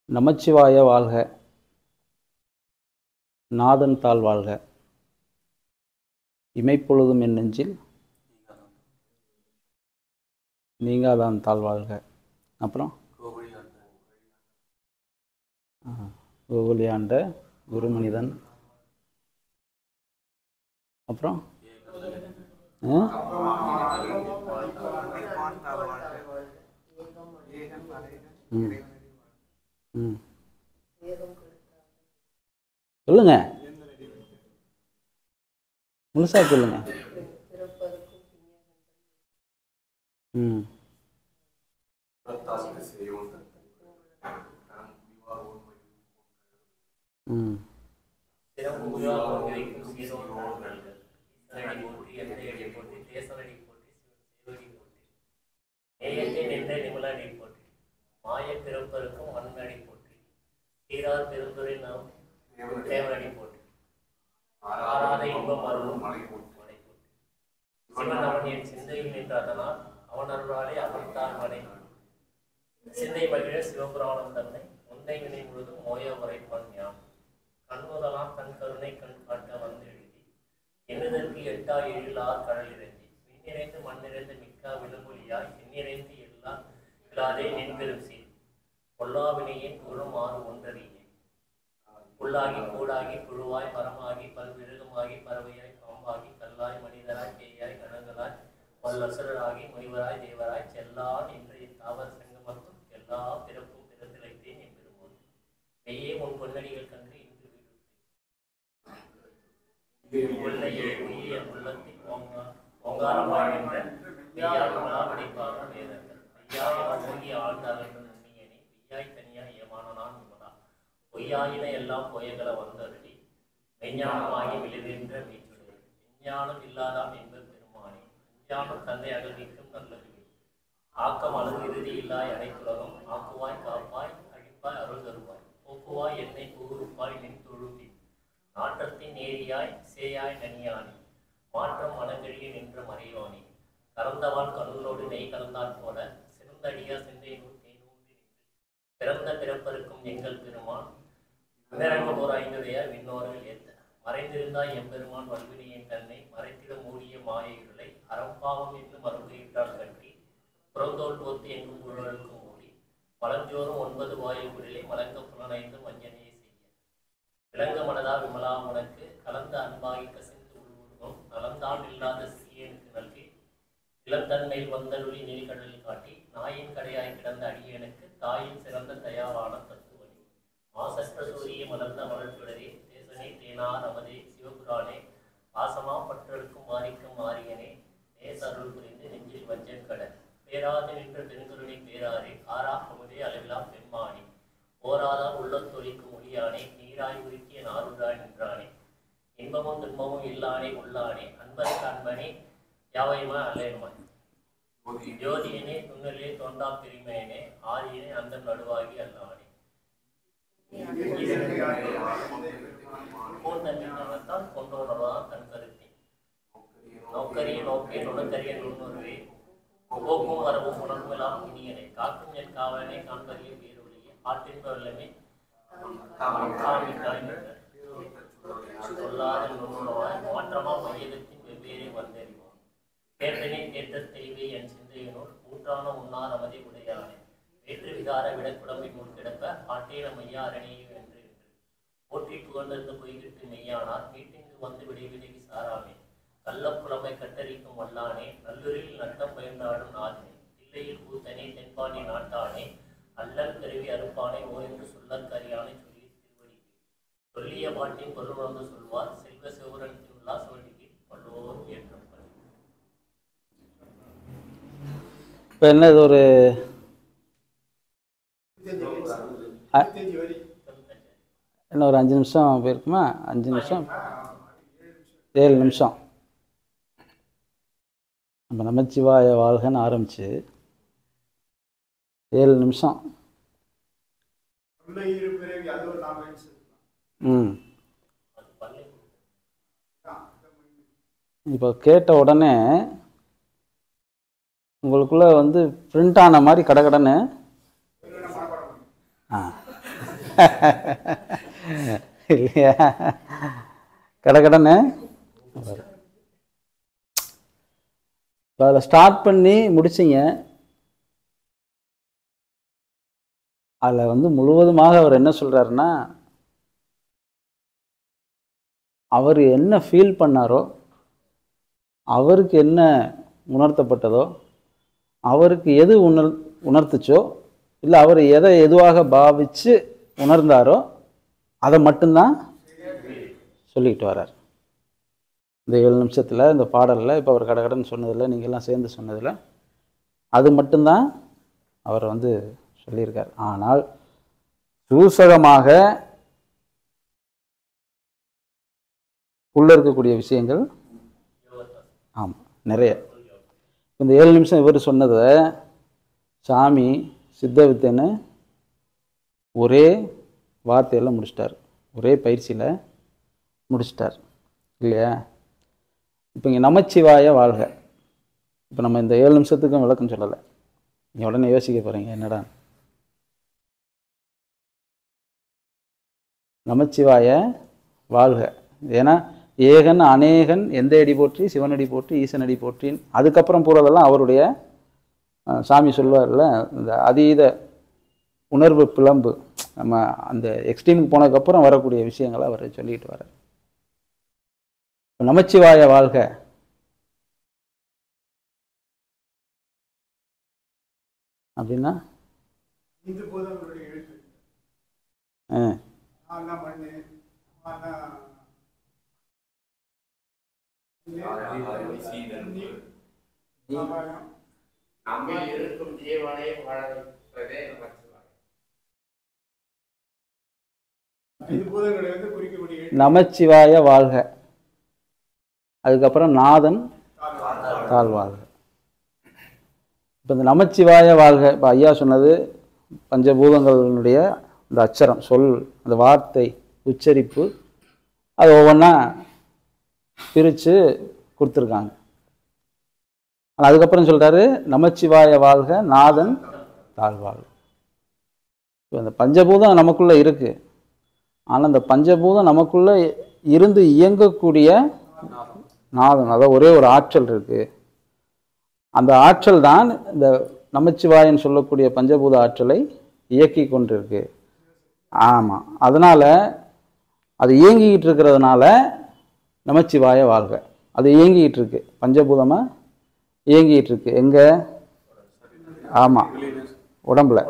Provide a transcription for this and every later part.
நமச்சிவாய வாழ்க, நாதன் தாள் வாழ்க, இமைப்பொழுதும் என் நெஞ்சில் நீங்காதான் தாள் வாழ்க. அப்புறம் கோகுலியாண்ட குருமனிதன். அப்புறம் சொல்லுங்க, முழுசா சொல்லுங்க. மாய பிறப்பருக்கும் மண்ணடி போற்றி, சீரார் பெருந்துரை நாம் தேவனடி போற்றி, ஆராத இன்பம் அருளும் மலை போற்றி. சிவன் அவன் என் சிந்தையில் நின்றதனால் அவன் அருளாலே அகழ்த்தான் மனை சிந்தை மகிழ சிவபுராணம் தன்னை முந்தை வினை முழுதும் மோய உரைப்பான் ஞான். கண்ணுதலாம் தன் கருணை கண் காட்ட வந்து எழுதி எண்ணுதற்கு எட்டா எழிலார் கடல் இறங்கி விண்ணிறைந்து மண்ணிறைந்து மிக்கா விலங்கொலியாய் எண்ணிறைந்து எல்லாம் இல்லாதே நின்பெரும் சீர் பொல்லாவினையின் குழுமாறு ஒன்றறியே புல்லாகி கூடாகி புழுவாய் மரமாகி பல்விருகமாகி பறவையாய் பாம்பாகி கல்லாய் மனிதராய் பேயாய் கணங்களாய் வல்லசுரராகி முனிவராய் தேவராய் செல்லான் இன்றைய தாவர சங்கமத்தும் எல்லா பிறப்பும் பிறந்திழைத்தேன் என்பெருமோன் மெய்யே உன் பொன்னடிகள் கண்டு இன்று உள்ளையே உயிர் என் உள்ளத்தில் ஓங்காரமாய் என்ற மெய்யாகுணா வடிப்பாக வேதங்கள் ஐயா என ஓங்கி ஆழ்ந்தார்கள் நன்னியனே மெய்யாய் தனியாய் ஏமான நான் விமலா பொய்யாயின எல்லாம் பொய்யகளை வந்தருளி மெய்ஞானமாகி விழுகின்ற மீச்சுடே விஞ்ஞானம் இல்லாதான் என்பது பெருமானே விஞ்ஞானம் தந்தை அகழ்விக்கும் நல்லறிவு ஆக்கம் அளவு இறுதி இல்லாய் அனைத்துலகம் ஆக்குவாய் காப்பாய் அழிப்பாய் அருள் தருவாய் போக்குவாய் என்னை கூறுப்பாய் நின் தொழுப்பி நாற்றத்தின் நேரியாய் சேயாய் நனியானி மாற்றம் மனங்கழிய நின்ற மறையோனி கறந்தவான் கண்களோடு நெய் கலந்தான் போல சிறந்தடியா சிந்தை நூல் தேனூன்றி நின்று பிறந்த பிறப்பருக்கும் எங்கள் பெருமான் விவரங்கள் ஒரு ஐந்துடையார் விண்ணோர்கள் ஏத்த மறைந்திருந்தாய் எம்பெருமான் வல்வினையின் தன்னை மறைத்திட மூடிய மாய இருளை அறம்பாவம் என்னும் அருள்கையிட்டால் கட்டி புறந்தோல் போத்து எங்கும் குழலுக்கும் மூடி பழஞ்சோறும் 9 வாயில் குடிலை மலங்க புலனைந்து மஞ்சனையை செய்ய விளங்க மனதா விமலா உனக்கு கலந்த அன்பாகி கசிந்து உருவம் நலந்தான் இல்லாத சீயனுக்கு நல்கி இளந்தன்மையில் வந்தருளி நீழ்கடலில் காட்டி நாயின் கடையாய் கிடந்த அடியனுக்கு தாயின் சிறந்த தயாவான தத்துவனி மாசற்ற சூரிய மலர்ந்த மலர்ச்சுடரே தேசனே தேனார் அமதே சிவபுரானே பாசமா பற்றெடுக்கும் மாறிக்கும் மாரியனே தேச அருள் புரிந்து நெஞ்சில் வஞ்சன் கடல் பேராது நின்ற பெருங்கருணை பேராரே ஆரா அமுதே அளவிலா பெண்மானி போராதா உள்ளத்தொழிக்கும் ஒளியானே நீராய் உருக்கிய நாருராய் நின்றானே இன்பமும் துன்பமும் இல்லானே உள்ளானே அன்பருக்கு அன்பனே யாவையுமா அல்லேன்மாய் ஜோதியனே துண்ணலே தோன்றா பெருமையனே ஆரியனே அந்த நடுவாகி அல்லானே பூந்தன்னால் கொண்டோனர்தான் தன் கருத்தி நோக்கரிய நோக்கே நுணக்கரிய நுண்ணுருவே போக்கும் வரவும் உணர்வுலாம் இனியனே காக்கும் என் காவலனே காண்பறிய வீரொழியே ஆட்டின்ப வெள்ளமே காமிட்டாய் சொல்லாத நுண்ணுணவாய் மாற்றமா மையகத்தின் வெவ்வேறே வந்தறிவோம் கேட்டனே கேட்ட தெளிவே என் சிந்தையினோர் ஊற்றான உண்ணார் அமதி உடையானே வேற்று விகார விடக்குடம்பை முன்கிடப்ப ஆட்டேன மையா அரணியும் என்று போற்றி புகழ்ந்திருந்த பொய்கிட்டு மெய்யானார் மீட்டிங்கு வந்து விடைவிலகி சாராமே கள்ளப்புலமை கட்டரிக்கும் வல்லானே நல்லூரில் நட்டம் பயந்தாடும் நாதனே தில்லையில் கூத்தனே தென்பாண்டி நாட்டானே அல்லல் கருவி அறுப்பானே ஓ என்று சொல்லற் கரியானை சொல்லி திருவடிக்கு சொல்லிய பாட்டின் பொருள் வந்து சொல்வார் செல்வ சிவபுரத்தின் உல்லாசவடிக்கு வள்ளுவோர் ஏற்றம். இப்போ என்னது ஒரு என்ன ஒரு 5 நிமிஷம் போயிருக்குமா? 5 நிமிஷம் 7 நிமிஷம் நம்ம நமச்சிவாய வாழ்கன்னு ஆரம்பிச்சு 7 நிமிஷம். இப்போ கேட்ட உடனே உங்களுக்குள்ள வந்து பிரிண்ட் ஆன மாதிரி கடகடன்னு இல்லையா? கடன்னு அதில் ஸ்டார்ட் பண்ணி முடிச்சிங்க. அதில் வந்து முழுவதுமாக அவர் என்ன சொல்கிறாருன்னா, அவர் என்ன ஃபீல் பண்ணாரோ, அவருக்கு என்ன உணர்த்தப்பட்டதோ, அவருக்கு எது உணர்த்துச்சோ, இல்லை அவர் எதை எதுவாக பாவித்து உணர்ந்தாரோ அதை மட்டும்தான் சொல்லிக்கிட்டு வர்றார். இந்த 7 நிமிஷத்தில் இந்த பாடலில் இப்போ அவர் கடகடன்னு சொன்னதில், நீங்கள்லாம் சேர்ந்து சொன்னதில் அது மட்டும்தான் அவர் வந்து சொல்லியிருக்கார். ஆனால் சூசகமாக உள்ள இருக்கக்கூடிய விஷயங்கள் ஆமாம் நிறைய. இந்த 7 நிமிஷம் இவர் சொன்னதை சாமி சித்த வித்தைன்னு ஒரே வார்த்தையில் முடிச்சிட்டார், ஒரே பயிற்சியில் முடிச்சிட்டார் இல்லையா? இப்போ இங்கே நமச்சிவாய வாழ்க. இப்போ நம்ம இந்த 7 நிமிஷத்துக்கும் விளக்கம் சொல்லலை. நீங்கள் உடனே யோசிக்க போகிறீங்க, என்னடா நமச்சிவாய வாழ்க. ஏன்னா ஏகன் அநேகன் எந்த அடி போற்றி சிவனடி போற்றி ஈசனடி போற்றின் அதுக்கப்புறம் போகிறதெல்லாம் அவருடைய சாமி சொல்வார்ல, இந்த அதீத உணர்வு பிளம்பு, நம்ம அந்த எக்ஸ்ட்ரீமுக்கு போனதுக்கப்புறம் வரக்கூடிய விஷயங்களை அவர் சொல்லிட்டு வர்றார். நமச்சிவாய வாழ்க அப்படின்னா நமச்சிவாய வாழ்க, அதுக்கப்புறம் நாதன் தாழ்வாழ்க. இப்போ இந்த நமச்சிவாய வாழ்க, இப்போ ஐயா சொன்னது பஞ்சபூதங்களுடைய இந்த அச்சரம் சொல், அந்த வார்த்தை உச்சரிப்பு, அது ஒவ்வொன்றா பிரித்து கொடுத்துருக்காங்க. ஆனால் அதுக்கப்புறம் சொல்கிறாரு நமச்சிவாய வாழ்க நாதன் தாழ்வாழ்க. இப்போ இந்த பஞ்சபூதம் நமக்குள்ளே இருக்குது. ஆனால் அந்த பஞ்சபூதம் நமக்குள்ளே இருந்து இயங்கக்கூடிய நாதன், அதாவது ஒரே ஒரு ஆற்றல் இருக்குது. அந்த ஆற்றல் தான் இந்த நமச்சிவாயன்னு சொல்லக்கூடிய பஞ்சபூத ஆற்றலை இயக்கி கொண்டிருக்கு. ஆமாம், அதனால் அது இயங்கிக்கிட்டு இருக்கிறதுனால நமச்சிவாய வாழ்க. அது இயங்கிக்கிட்டு இருக்கு, பஞ்சபூதமாக இயங்கிக்கிட்டு இருக்கு. எங்கே? ஆமாம், உடம்புல.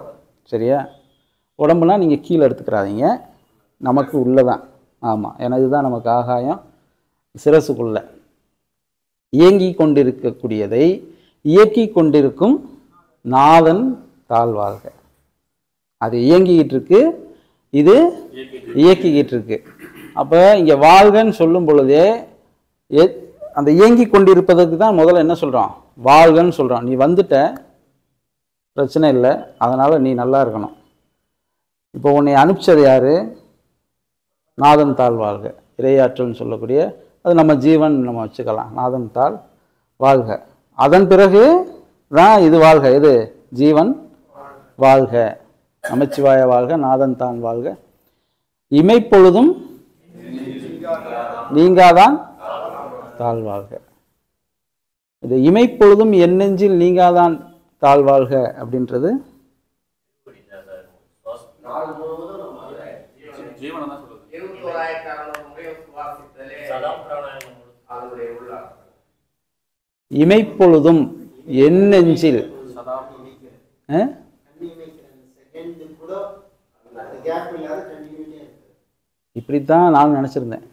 சரியா? உடம்புனா நீங்கள் கீழே எடுத்துக்கிறாதீங்க, நமக்கு உள்ளே தான். ஆமாம், ஏன்னா இதுதான் நமக்கு ஆகாயம். சிரசுக்குள்ள இயங்கி கொண்டிருக்கக்கூடியதை இயக்கி கொண்டிருக்கும் நாதன் தாழ்வாழ்க. அது இயங்கிக்கிட்டு இருக்கு, இது இயக்கிக்கிட்டு இருக்கு. அப்போ இங்கே வாழ்கன்னு சொல்லும் பொழுதே அந்த இயங்கி கொண்டிருப்பதற்கு தான் முதல்ல என்ன சொல்கிறோம்? வாழ்கன்னு சொல்கிறோம். நீ வந்துட்ட, பிரச்சனை இல்லை, அதனால் நீ நல்லா இருக்கணும். இப்போ உன்னை அனுப்பிச்சது யார்? நாதன் தாழ்வாழ்க, இறையாற்றல்னு சொல்லக்கூடிய, அது நம்ம ஜீவன் நம்ம வச்சுக்கலாம். நாதன் தாழ் வாழ்க. அதன் பிறகு தான் இது வாழ்க. இது ஜீவன் வாழ்க, நமச்சிவாய வாழ்க, நாதன் தான் வாழ்க. இமைப்பொழுதும் நீங்காதான் தாழ்வாழ்க. இது இமைப்பொழுதும் என் நெஞ்சில் நீங்காதான் தாழ்வாழ்க அப்படின்றது இமைப்பொழுதும் என் நெஞ்சில். இப்படித்தான் நான் நினைச்சிருந்தேன்.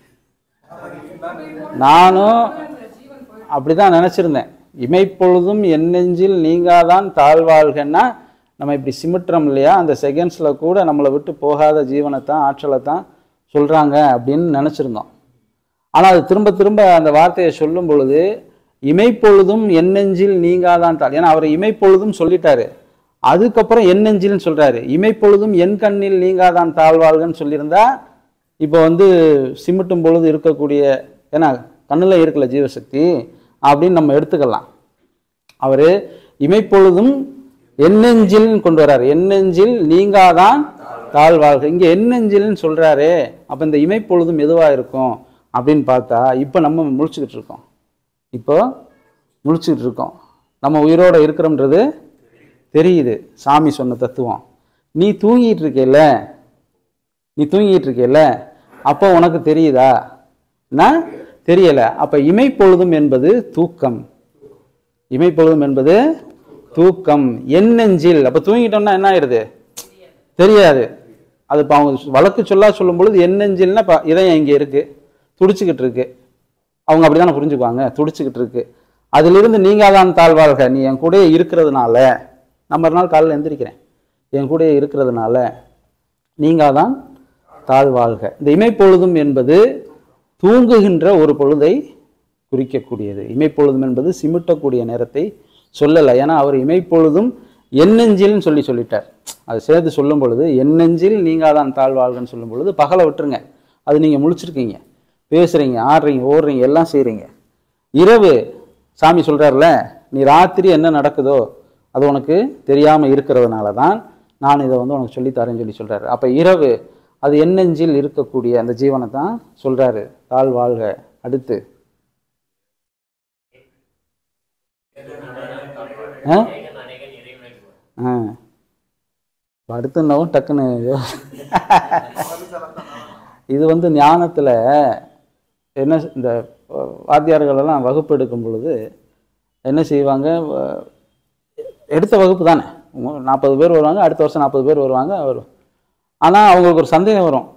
நானும் அப்படிதான் நினைச்சிருந்தேன். இமைப்பொழுதும் என் நெஞ்சில் நீங்காதான் தாழ்வாழ்கன்னா நம்ம இப்படி சிமிட்டுறோம் இல்லையா, அந்த செகண்ட்ஸில் கூட நம்மளை விட்டு போகாத ஜீவனைத்தான் ஆற்றலை தான் சொல்கிறாங்க அப்படின்னு நினச்சிருந்தோம். ஆனால் அது திரும்ப திரும்ப அந்த வார்த்தையை சொல்லும் பொழுது இமைப்பொழுதும் என் நெஞ்சில் நீங்காதான் தாழ். ஏன்னா அவர் இமைப்பொழுதும் சொல்லிட்டாரு, அதுக்கப்புறம் என் நெஞ்சில்னு சொல்கிறாரு. இமைப்பொழுதும் என் கண்ணில் நீங்காதான் தாழ்வாழ்கன்னு சொல்லியிருந்தா இப்போ சிமிட்டும் பொழுது இருக்கக்கூடிய, ஏன்னா கண்ணில் இருக்கல ஜீவசக்தி அப்படின்னு நம்ம எடுத்துக்கலாம். அவர் இமைப்பொழுதும் என் நெஞ்சில் கொண்டு வர்றார். என் நெஞ்சில் நீங்காதான் தாழ் வாழ்க. இங்கே எண்ணெஞ்சில்னு சொல்கிறாரே, அப்போ இந்த இமைப்பொழுதும் எதுவாக இருக்கும் அப்படின்னு பார்த்தா இப்போ நம்ம முழிச்சுக்கிட்டு இருக்கோம். இப்போ முழிச்சுக்கிட்டு இருக்கோம். நம்ம உயிரோடு இருக்கிறோம்ன்றது தெரியுது. சாமி சொன்ன தத்துவம். நீ தூங்கிட்டு இருக்கேல்ல, அப்போ உனக்கு தெரியுதா? நான் தெரியலை. அப்போ இமைப்பொழுதும் என்பது தூக்கம். இமைப்பொழுதும் என்பது தூக்கம். எண்ணெஞ்சில் அப்போ தூங்கிட்டோம்னா என்ன ஆயிடுது? தெரியாது. அது இப்போ அவங்க வழக்கு சொல்லும் பொழுது எண்ணெஞ்சில்னா இப்போ இதயம் இங்கே இருக்கு, துடிச்சுக்கிட்டு இருக்கு. அவங்க அப்படிதானே புரிஞ்சுக்குவாங்க, துடிச்சுக்கிட்டு இருக்கு. அதிலிருந்து நீங்காதான் தாழ்வாழ்க. நீ என் கூட இருக்கிறதுனால, நான் மறுநாள் காலையில் எந்திரிக்கிறேன், என் கூட இருக்கிறதுனால நீங்காதான் தாழ்வாழ்க. இந்த இமைப்பொழுதும் என்பது தூங்குகின்ற ஒரு பொழுதை குறிக்கக்கூடியது. இமைப்பொழுதும் என்பது சிமிட்டக்கூடிய நேரத்தை சொல்லலை. ஏன்னா அவர் இமைப்பொழுதும் எண்ணெஞ்சில்னு சொல்லிட்டார். அது சேர்த்து சொல்லும் பொழுது எண்ணெஞ்சில் நீங்காதான் தாழ்வாழ்கன்னு சொல்லும் பொழுது பகலை விட்டுருங்க. அது நீங்கள் முழிச்சிருக்கீங்க, பேசுகிறீங்க, ஆடுறீங்க, ஓடுறீங்க, எல்லாம் செய்கிறீங்க. இரவு சாமி சொல்கிறார்ல, நீ ராத்திரி என்ன நடக்குதோ அது உனக்கு தெரியாமல் இருக்கிறதுனால தான் நான் இதை உனக்கு சொல்லித்தரேன்னு சொல்கிறாரு. அப்போ இரவு அது எண்ணெஞ்சில் இருக்கக்கூடிய அந்த ஜீவனை தான் சொல்கிறாரு தாழ்வாழ்க. அடுத்து அடுத்துன்னவும் டக்குன்னு இது ஞானத்தில் என்ன, இந்த வாத்தியார்களெல்லாம் வகுப்பு எடுக்கும் பொழுது என்ன செய்வாங்க, எடுத்த வகுப்பு தானே 40 பேர் வருவாங்க, அடுத்த வருஷம் 40 பேர் வருவாங்க. ஆனால் அவங்களுக்கு ஒரு சந்தேகம் வரும்,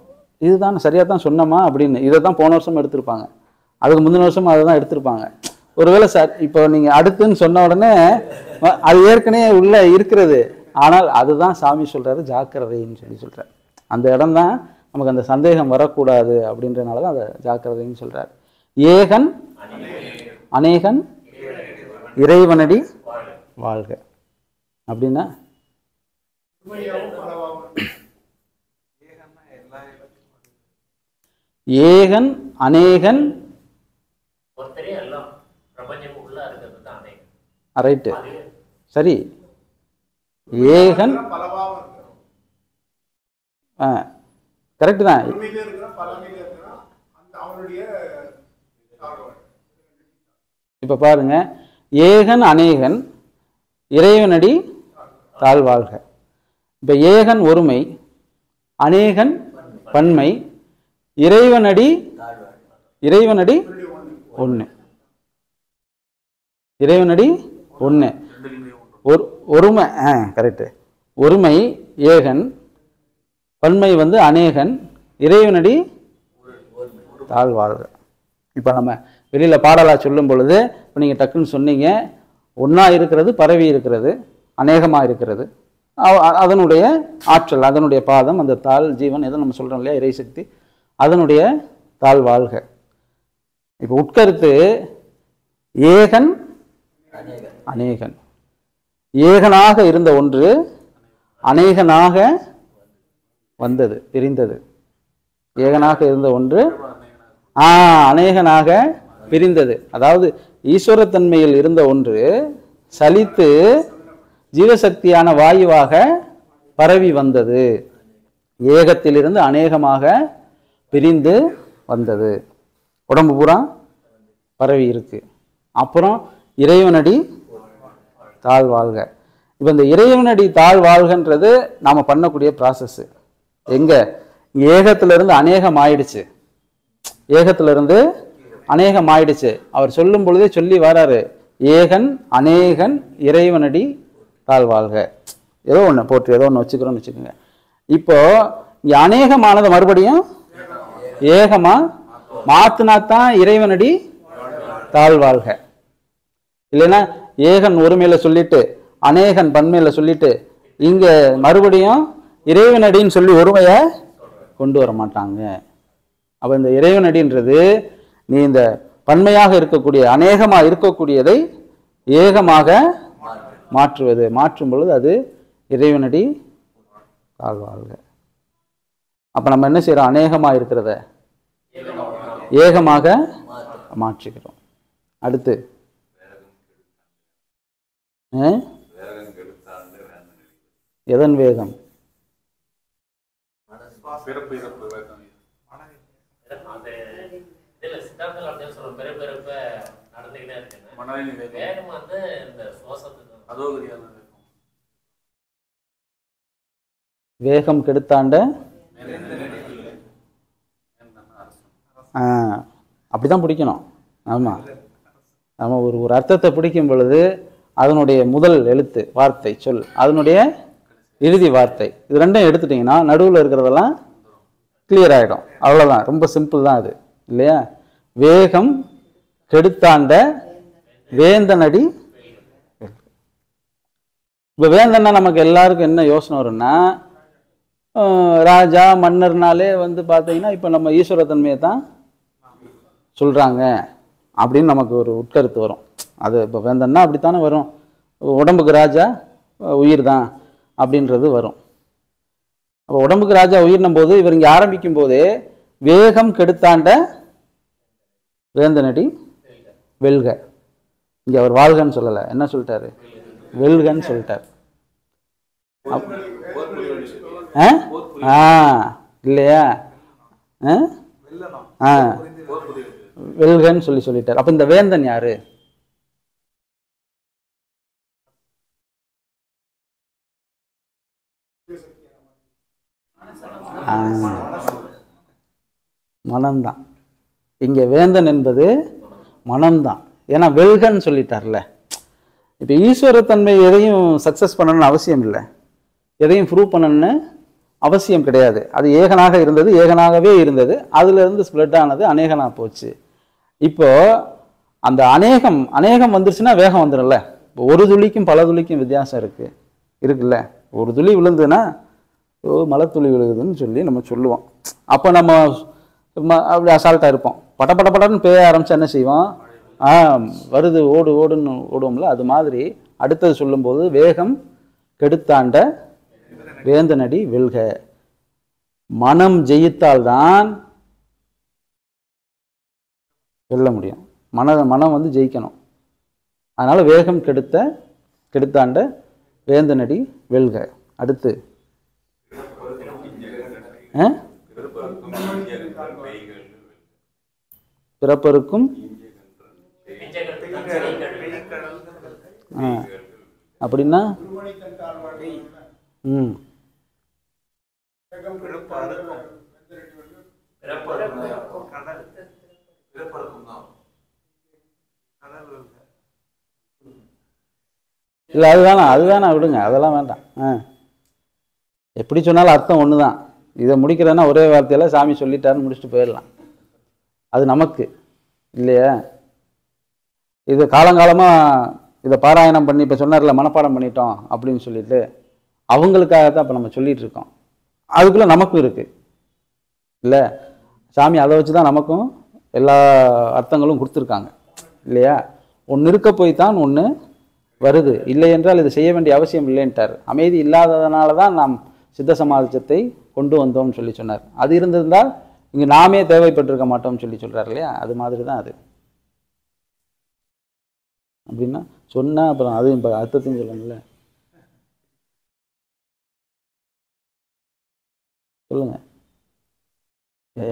இதுதான் சரியாக தான் சொன்னோமா அப்படின்னு. இதை தான் போன வருஷம் எடுத்திருப்பாங்க, அதுக்கு முந்தின வருஷம் அதை தான் எடுத்திருப்பாங்க. ஒருவேளை சார் இப்போ நீங்கள் அடுத்துன்னு சொன்ன உடனே அது ஏற்கனவே உள்ளே இருக்கிறது. ஆனால் அதுதான் சாமி சொல்கிறாரு ஜாக்கிரதைன்னு சொல்கிறார். அந்த இடம் தான் நமக்கு அந்த சந்தேகம் வரக்கூடாது அப்படின்றனால தான் அதை ஜாக்கிரதைன்னு சொல்கிறார். ஏகன் அநேகன் இறைவனடி வாழ்க அப்படின்னா ஏகன் அநேகன் ரைட்டு, சரி. ஏகன் கரெக்டு தான். இப்ப பாருங்க, ஏகன் அநேகன் இறைவனடி தாழ்வாழ்க. இப்ப ஏகன் ஒருமை, அநேகன் பன்மை, இறைவனடி ஒன்று. இறைவனடி ஒன்று, ஒருமை. கரெக்டு. ஒருமை ஏகன், பன்மை அநேகன், இறைவனடி தாழ்வாழ்க. இப்போ நம்ம வெளியில் பாடலாக சொல்லும் பொழுது இப்போ நீங்கள் டக்குன்னு சொன்னீங்க, ஒன்றா இருக்கிறது, பரவி இருக்கிறது, அநேகமாக இருக்கிறது, அதனுடைய ஆற்றல், அதனுடைய பாதம், அந்த தாழ் ஜீவன் எதை நம்ம சொல்கிறோம் இல்லையா, இறைசக்தி, அதனுடைய தாழ்வாழ்க. இப்போ உட்கருத்து ஏகன் அநேகன். ஏகனாக இருந்த ஒன்று அநேகனாக வந்தது, பிரிந்தது. ஏகனாக இருந்த ஒன்று அநேகனாக பிரிந்தது. அதாவது ஈஸ்வரத்தன்மையில் இருந்த ஒன்று சலித்து ஜீவசக்தியான வாயுவாக பரவி வந்தது. ஏகத்திலிருந்து அநேகமாக பிரிந்து வந்தது. உடம்பு பூரா பரவி இருக்கு. அப்புறம் இறைவனடி தாழ்வாழ்க. இப்போ இந்த இறைவனடி தாழ்வாழ்கன்றது நாம் பண்ணக்கூடிய ப்ராசஸ். எங்க ஏகத்திலிருந்து அநேகம் ஆயிடுச்சு, ஏகத்திலிருந்து அநேகம் ஆயிடுச்சு. அவர் சொல்லும் பொழுதே சொல்லி வராரு, ஏகன் அநேகன் இறைவனடி தாழ்வாழ்க. ஏதோ ஒன்று போட்டு ஏதோ ஒன்று வச்சுக்கிறோன்னு வச்சுக்கோங்க. இப்போ இங்கே அநேகமானதை மறுபடியும் ஏகமா மாத்தினாத்தான் இறைவனடி தாழ்வாழ்க. இல்லைன்னா ஏகன் ஒருமையில சொல்லிட்டு அநேகன் பன்மையில சொல்லிட்டு இங்க மறுபடியும் இறைவனடின்னு சொல்லி ஒருமையை கொண்டு வர மாட்டாங்க. அப்ப இந்த இறைவனடின்றது நீ இந்த பன்மையாக இருக்கக்கூடிய அநேகமாக இருக்கக்கூடியதை ஏகமாக மாற்றுவது. மாற்றும் பொழுது அது இறைவனடி தாழ்வாழ்க. அப்ப நம்ம என்ன செய்யறோம், அநேகமாக இருக்கிறத ஏகமாக மாற்றுகிறோம். அடுத்து எதன் வேகம்? பிறப்பு இறப்பு வேதம் அது இதுல சித்தாந்தங்கள் அப்படின்னு சொல்ற பிறப்பிறப்ப நடந்துக்கிட்டே இருக்குன்னு மனதின் வேதம் வேகம் வந்து இந்த சுவாசத்துக்கு அதோகரியான வேதம் வேகம் கெடுத்தாண்ட அப்படிதான் பிடிக்கணும். ஆமாம், நம்ம ஒரு அர்த்தத்தை பிடிக்கும் பொழுது அதனுடைய முதல் எழுத்து வார்த்தை சொல், அதனுடைய இறுதி வார்த்தை, இது ரெண்டும் எடுத்துட்டிங்கன்னா நடுவில் இருக்கிறதெல்லாம் கிளியர் ஆகிடும். அவ்வளோதான், ரொம்ப சிம்பிள் தான் அது இல்லையா? வேகம் கெடுத்தாண்ட வேந்தனடி. இப்போ வேந்தன்னா நமக்கு எல்லாருக்கும் என்ன யோசனை வரும்னா, ராஜா மன்னர்னாலே வந்து பார்த்தீங்கன்னா இப்போ நம்ம ஈஸ்வரத்தன்மையை தான் சொல்கிறாங்க அப்படின்னு நமக்கு ஒரு உட்கருத்து வரும். அது இப்போ வேந்தன்னா அப்படித்தானே வரும். உடம்புக்கு ராஜா உயிர் தான் அப்படின்றது வரும். அப்போ உடம்புக்கு ராஜா உயிர்னும் போது இவர் இங்கே ஆரம்பிக்கும் போதே வேகம் கெடுத்தாண்ட வேந்தனடி வெல்க. இங்கே அவர் வாழ்கன்னு சொல்லலை, என்ன சொல்லிட்டாரு? வெல்கன்னு சொல்லிட்டார். இல்லையா? வெல்கன்னு சொல்லிட்டார். அப்ப இந்த வேந்தன் யாரு? மனம்தான். இங்க வேந்தன் என்பது மனம்தான். ஏன்னா வெல்கன்னு சொல்லிட்டார்ல. இப்ப ஈஸ்வரத்தன்மை எதையும் சக்சஸ் பண்ணணும்னு அவசியம் இல்லை, எதையும் ப்ரூவ் பண்ணணும்னு அவசியம் கிடையாது. அது ஏகனாக இருந்தது, ஏகனாகவே இருந்தது, அதுல இருந்து ஸ்ப்ரெட் ஆனது அநேகனா போச்சு. இப்போ அந்த அநேகம் வந்துருச்சுன்னா வேகம் வந்துடும்ல. இப்போ ஒரு துளிக்கும் பல துளிக்கும் வித்தியாசம் இருக்குல்ல. ஒரு துளி விழுந்துன்னா மலை துளி விழுகுதுன்னு சொல்லி நம்ம சொல்லுவோம். அப்போ நம்ம அப்படி அசால்ட்டாக இருப்போம். படன்னு பேய ஆரம்பிச்சா என்ன செய்வோம்? வருது ஓடுன்னு ஓடுவோம்ல. அது மாதிரி அடுத்தது சொல்லும்போது வேகம் கெடுத்தாண்ட வேந்தனடி வெல்க. மனம் ஜெயித்தால்தான் வெல்ல முடியும். மனம் வந்து ஜெயிக்கணும். அதனால வேகம் கெடுத்தாண்ட வேந்தனடி வெல்க. அடுத்து பிறப்பருக்கும் அப்படின்னா இல்ல அதுதானா விடுங்க, அதெல்லாம் வேண்டாம். எப்படி சொன்னாலும் அர்த்தம் ஒண்ணுதான். இதை முடிக்கிறேன்னா ஒரே வார்த்தையில சாமி சொல்லிட்டாருன்னு முடிச்சுட்டு போயிடலாம். அது நமக்கு இல்லையா? இது காலங்காலமா இதை பாராயணம் பண்ணி இப்ப சொன்னார்ல மனப்பாடம் பண்ணிட்டோம் அப்படின்னு சொல்லிட்டு அவங்களுக்காகத்தான் இப்ப நம்ம சொல்லிட்டு இருக்கோம். அதுக்குள்ள நமக்கும் இருக்கு இல்ல. சாமி அதை வச்சுதான் நமக்கும் எல்லா அர்த்தங்களும் கொடுத்துருக்காங்க இல்லையா? ஒன்று இருக்க போய் தான் ஒன்று வருது, இல்லை என்றால் இது செய்ய வேண்டிய அவசியம் இல்லைன்ட்டார். அமைதி இல்லாததுனால தான் நாம் சித்த சமாஜத்தை கொண்டு வந்தோம்னு சொல்லி சொன்னார். அது இருந்திருந்தால் இங்கே நாமே தேவைப்பட்டிருக்க மாட்டோம்னு சொல்லி சொல்றாரு இல்லையா? அது மாதிரி தான் அது. அப்படின்னா சொன்னா அப்புறம் அது இப்போ அர்த்தத்தையும் சொல்லுங்கல்ல. சொல்லுங்க,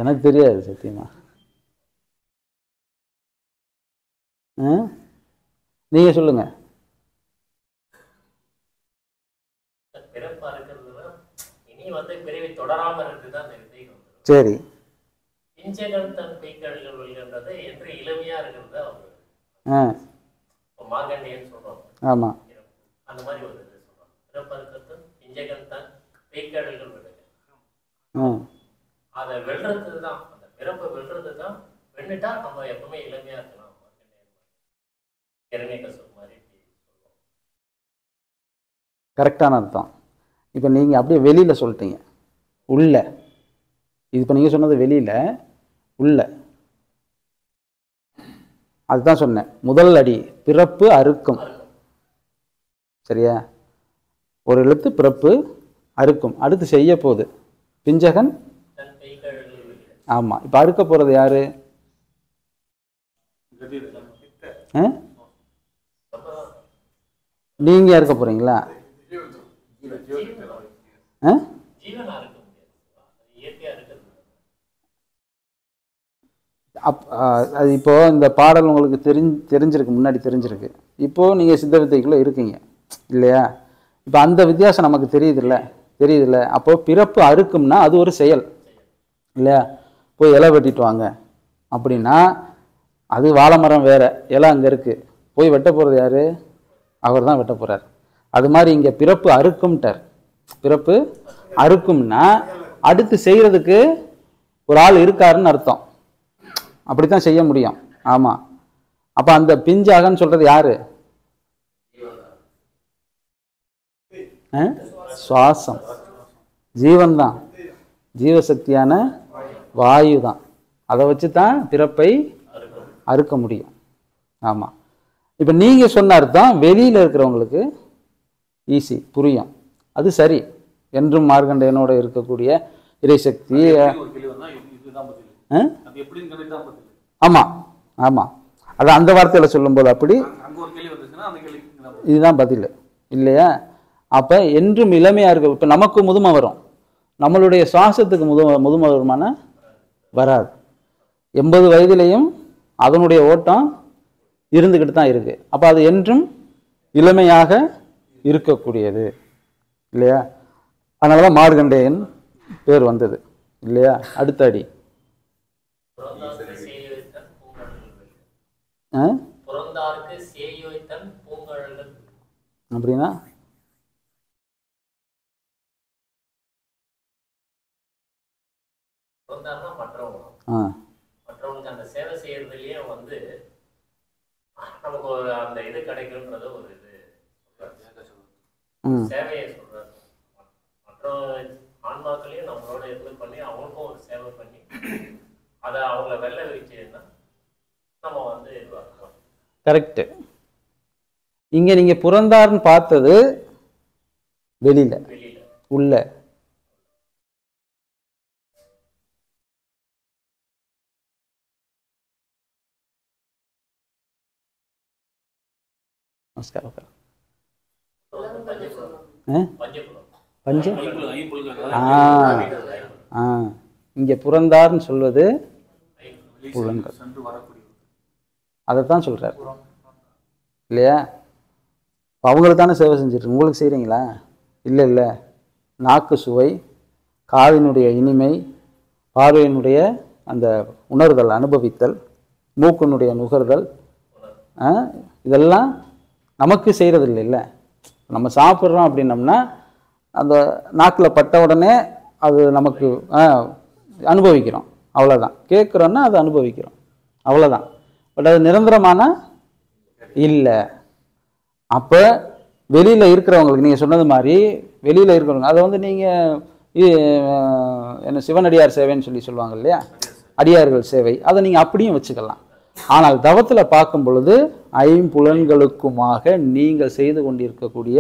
எனக்கு தெரியாது சத்தியமா. நீங்க சொல்லுங்க. சரி, ஆமா. அதை வெல்றது தான், அந்த பிறப்பை வெல்றது தான். வென்னுட்டா நம்ம எப்பவுமே இளமையா இருக்கலாம். கரெக்டான அர்த்தம். இப்போ நீங்க அப்படியே வெளியில சொல்லிட்டீங்க. உள்ள இது இப்போ நீங்க சொன்னது வெளியில, உள்ள அதுதான் சொன்னேன். முதல் அடி பிறப்பு அறுக்கும். சரியா? ஒரு எழுத்து பிறப்பு அறுக்கும், அடுத்து செய்ய போகுது பிஞ்சகன். ஆமா, இப்ப அறுக்க போறது யாரு? நீங்க அறுக்க போறீங்களா? அது இப்போ இந்த பாடல் உங்களுக்கு தெரிஞ்சிருக்கு, முன்னாடி தெரிஞ்சிருக்கு. இப்போ நீங்க சித்த வித்தைக்குள்ள இருக்கீங்க இல்லையா? இப்போ அந்த வித்தியாசம் நமக்கு தெரியுதுல்ல. அப்போ பிறப்பு அறுக்கும்னா அது ஒரு செயல் இல்லையா? போய் இலை வெட்டிட்டு வாங்க அப்படின்னா அது வாழை மரம் வேற, இலை அங்கே இருக்கு, போய் வெட்ட போறது யாரு? அவர் தான் வெட்ட போறார். அது மாதிரி இங்க பிறப்பு அறுக்கும்ட்டார். பிறப்பு அறுக்கும்னா அடுத்து செய்யறதுக்கு ஒரு ஆள் இருக்காருன்னு அர்த்தம். அப்படித்தான் செய்ய முடியும். ஆமா. அப்ப அந்த பிஞ்சாகன்னு சொல்றது யாரு? சுவாசம், ஜீவன் தான், ஜீவசக்தியான வாயு தான். அதை வச்சு தான் பிறப்பை அறுக்க முடியும். ஆமா. இப்ப நீங்க சொன்ன அர்த்தம் வெளியில இருக்கிறவங்களுக்கு ஈஸி, புரியும், அது சரி. என்றும் மார்க்கண்டேயனோட இருக்கக்கூடிய இறைசக்தி. ஆமா ஆமா, அது அந்த வார்த்தையில சொல்லும் போது அப்படி இதுதான் பதில் இல்லையா? அப்ப என்றும் இளமையா இருக்க. இப்ப நமக்கு முதுமை வரும், நம்மளுடைய சுவாசத்துக்கு முதுமை வருமான வராது. 80 வயதிலையும் அதனுடைய ஓட்டம் இருந்துகிட்டு தான் இருக்கு. அப்ப அது என்றும் இளமையாக இருக்கக்கூடியது இல்லையா? அதனாலதான் மார்க்கண்டேயன் பேர் வந்தது இல்லையா? அடுத்த அடி அப்படின்னா மற்றவங்களுக்கு அந்த சேவை செய்யறதுலயே வந்து நமக்கு அந்த இது கிடைக்கும்ன்றது ஒரு இது சேவையை சொல்றாரு. மற்ற ஆன்மாக்களையும் நம்மளோட இது பண்ணி அவங்களுக்கும் ஒரு சேவை பண்ணி அதை அவங்கள வெள்ள வச்சுன்னா நம்ம வந்து இதுவாக்கலாம். கரெக்ட். இங்க நீங்க புறந்தார்னு பார்த்தது வெளியில, உள்ள. நமஸ்காரம். பஞ்ச இங்க புறந்தார்னு சொல்வது புலன்கள், அதைத்தான் சொல்றார் இல்லையா? அவங்களுக்கு தானே சேவை செஞ்சுட்டு உங்களுக்கு செய்கிறீங்களா? இல்லை இல்லை. நாக்கு சுவை, காதினுடைய இனிமை, பார்வையினுடைய அந்த உணர்தல், அனுபவித்தல், மூக்கினுடைய நுகர்தல், இதெல்லாம் நமக்கு செய்கிறது இல்லை. நம்ம சாப்பிட்றோம் அப்படின்னம்னா அந்த நாக்கில் பட்ட உடனே அது நமக்கு அனுபவிக்கிறோம், அவ்வளோதான். கேட்குறோன்னா அதை அனுபவிக்கிறோம், அவ்வளோதான். பட் அது நிரந்தரமான இல்லை. அப்போ வெளியில் இருக்கிறவங்களுக்கு நீங்கள் சொன்னது மாதிரி வெளியில் இருக்கிறவங்க அதை வந்து நீங்கள் என்ன சிவனடியார் சேவைன்னு சொல்லுவாங்க இல்லையா? அடியார்கள் சேவை, அதை நீங்கள் அப்படியும் வச்சுக்கலாம். ஆனால் தவத்தில் பார்க்கும் பொழுது ஐம்புலன்களுக்குமாக நீங்கள் செய்து கொண்டிருக்கக்கூடிய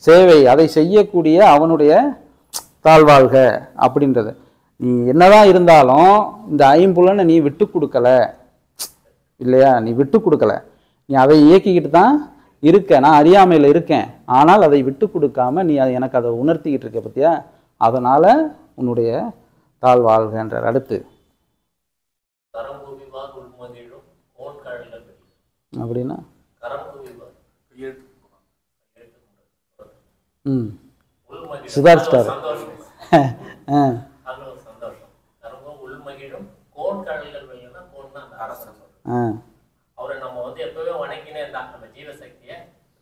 சேவை, அதை செய்யக்கூடிய அவனுடைய தாழ்வாழ்க அப்படின்றது. நீ என்னதான் இருந்தாலும் இந்த ஐம்புலனை நீ விட்டு கொடுக்கல இல்லையா? நீ விட்டு கொடுக்கல, நீ அதை இயக்கிக்கிட்டு தான் இருக்க. நான் அறியாமையில் இருக்கேன், ஆனால் அதை விட்டு கொடுக்காம நீ எனக்கு அதை உணர்த்திக்கிட்டு இருக்க பத்தியா? அதனால உன்னுடைய தாழ்வாழ்கன்றார். அடுத்து அப்படின்னா சுதாரிச்சிட்டாரு. அவரை நம்ம வந்து எப்பவே வணங்கினே இருந்தா நம்ம ஜீவசக்தியை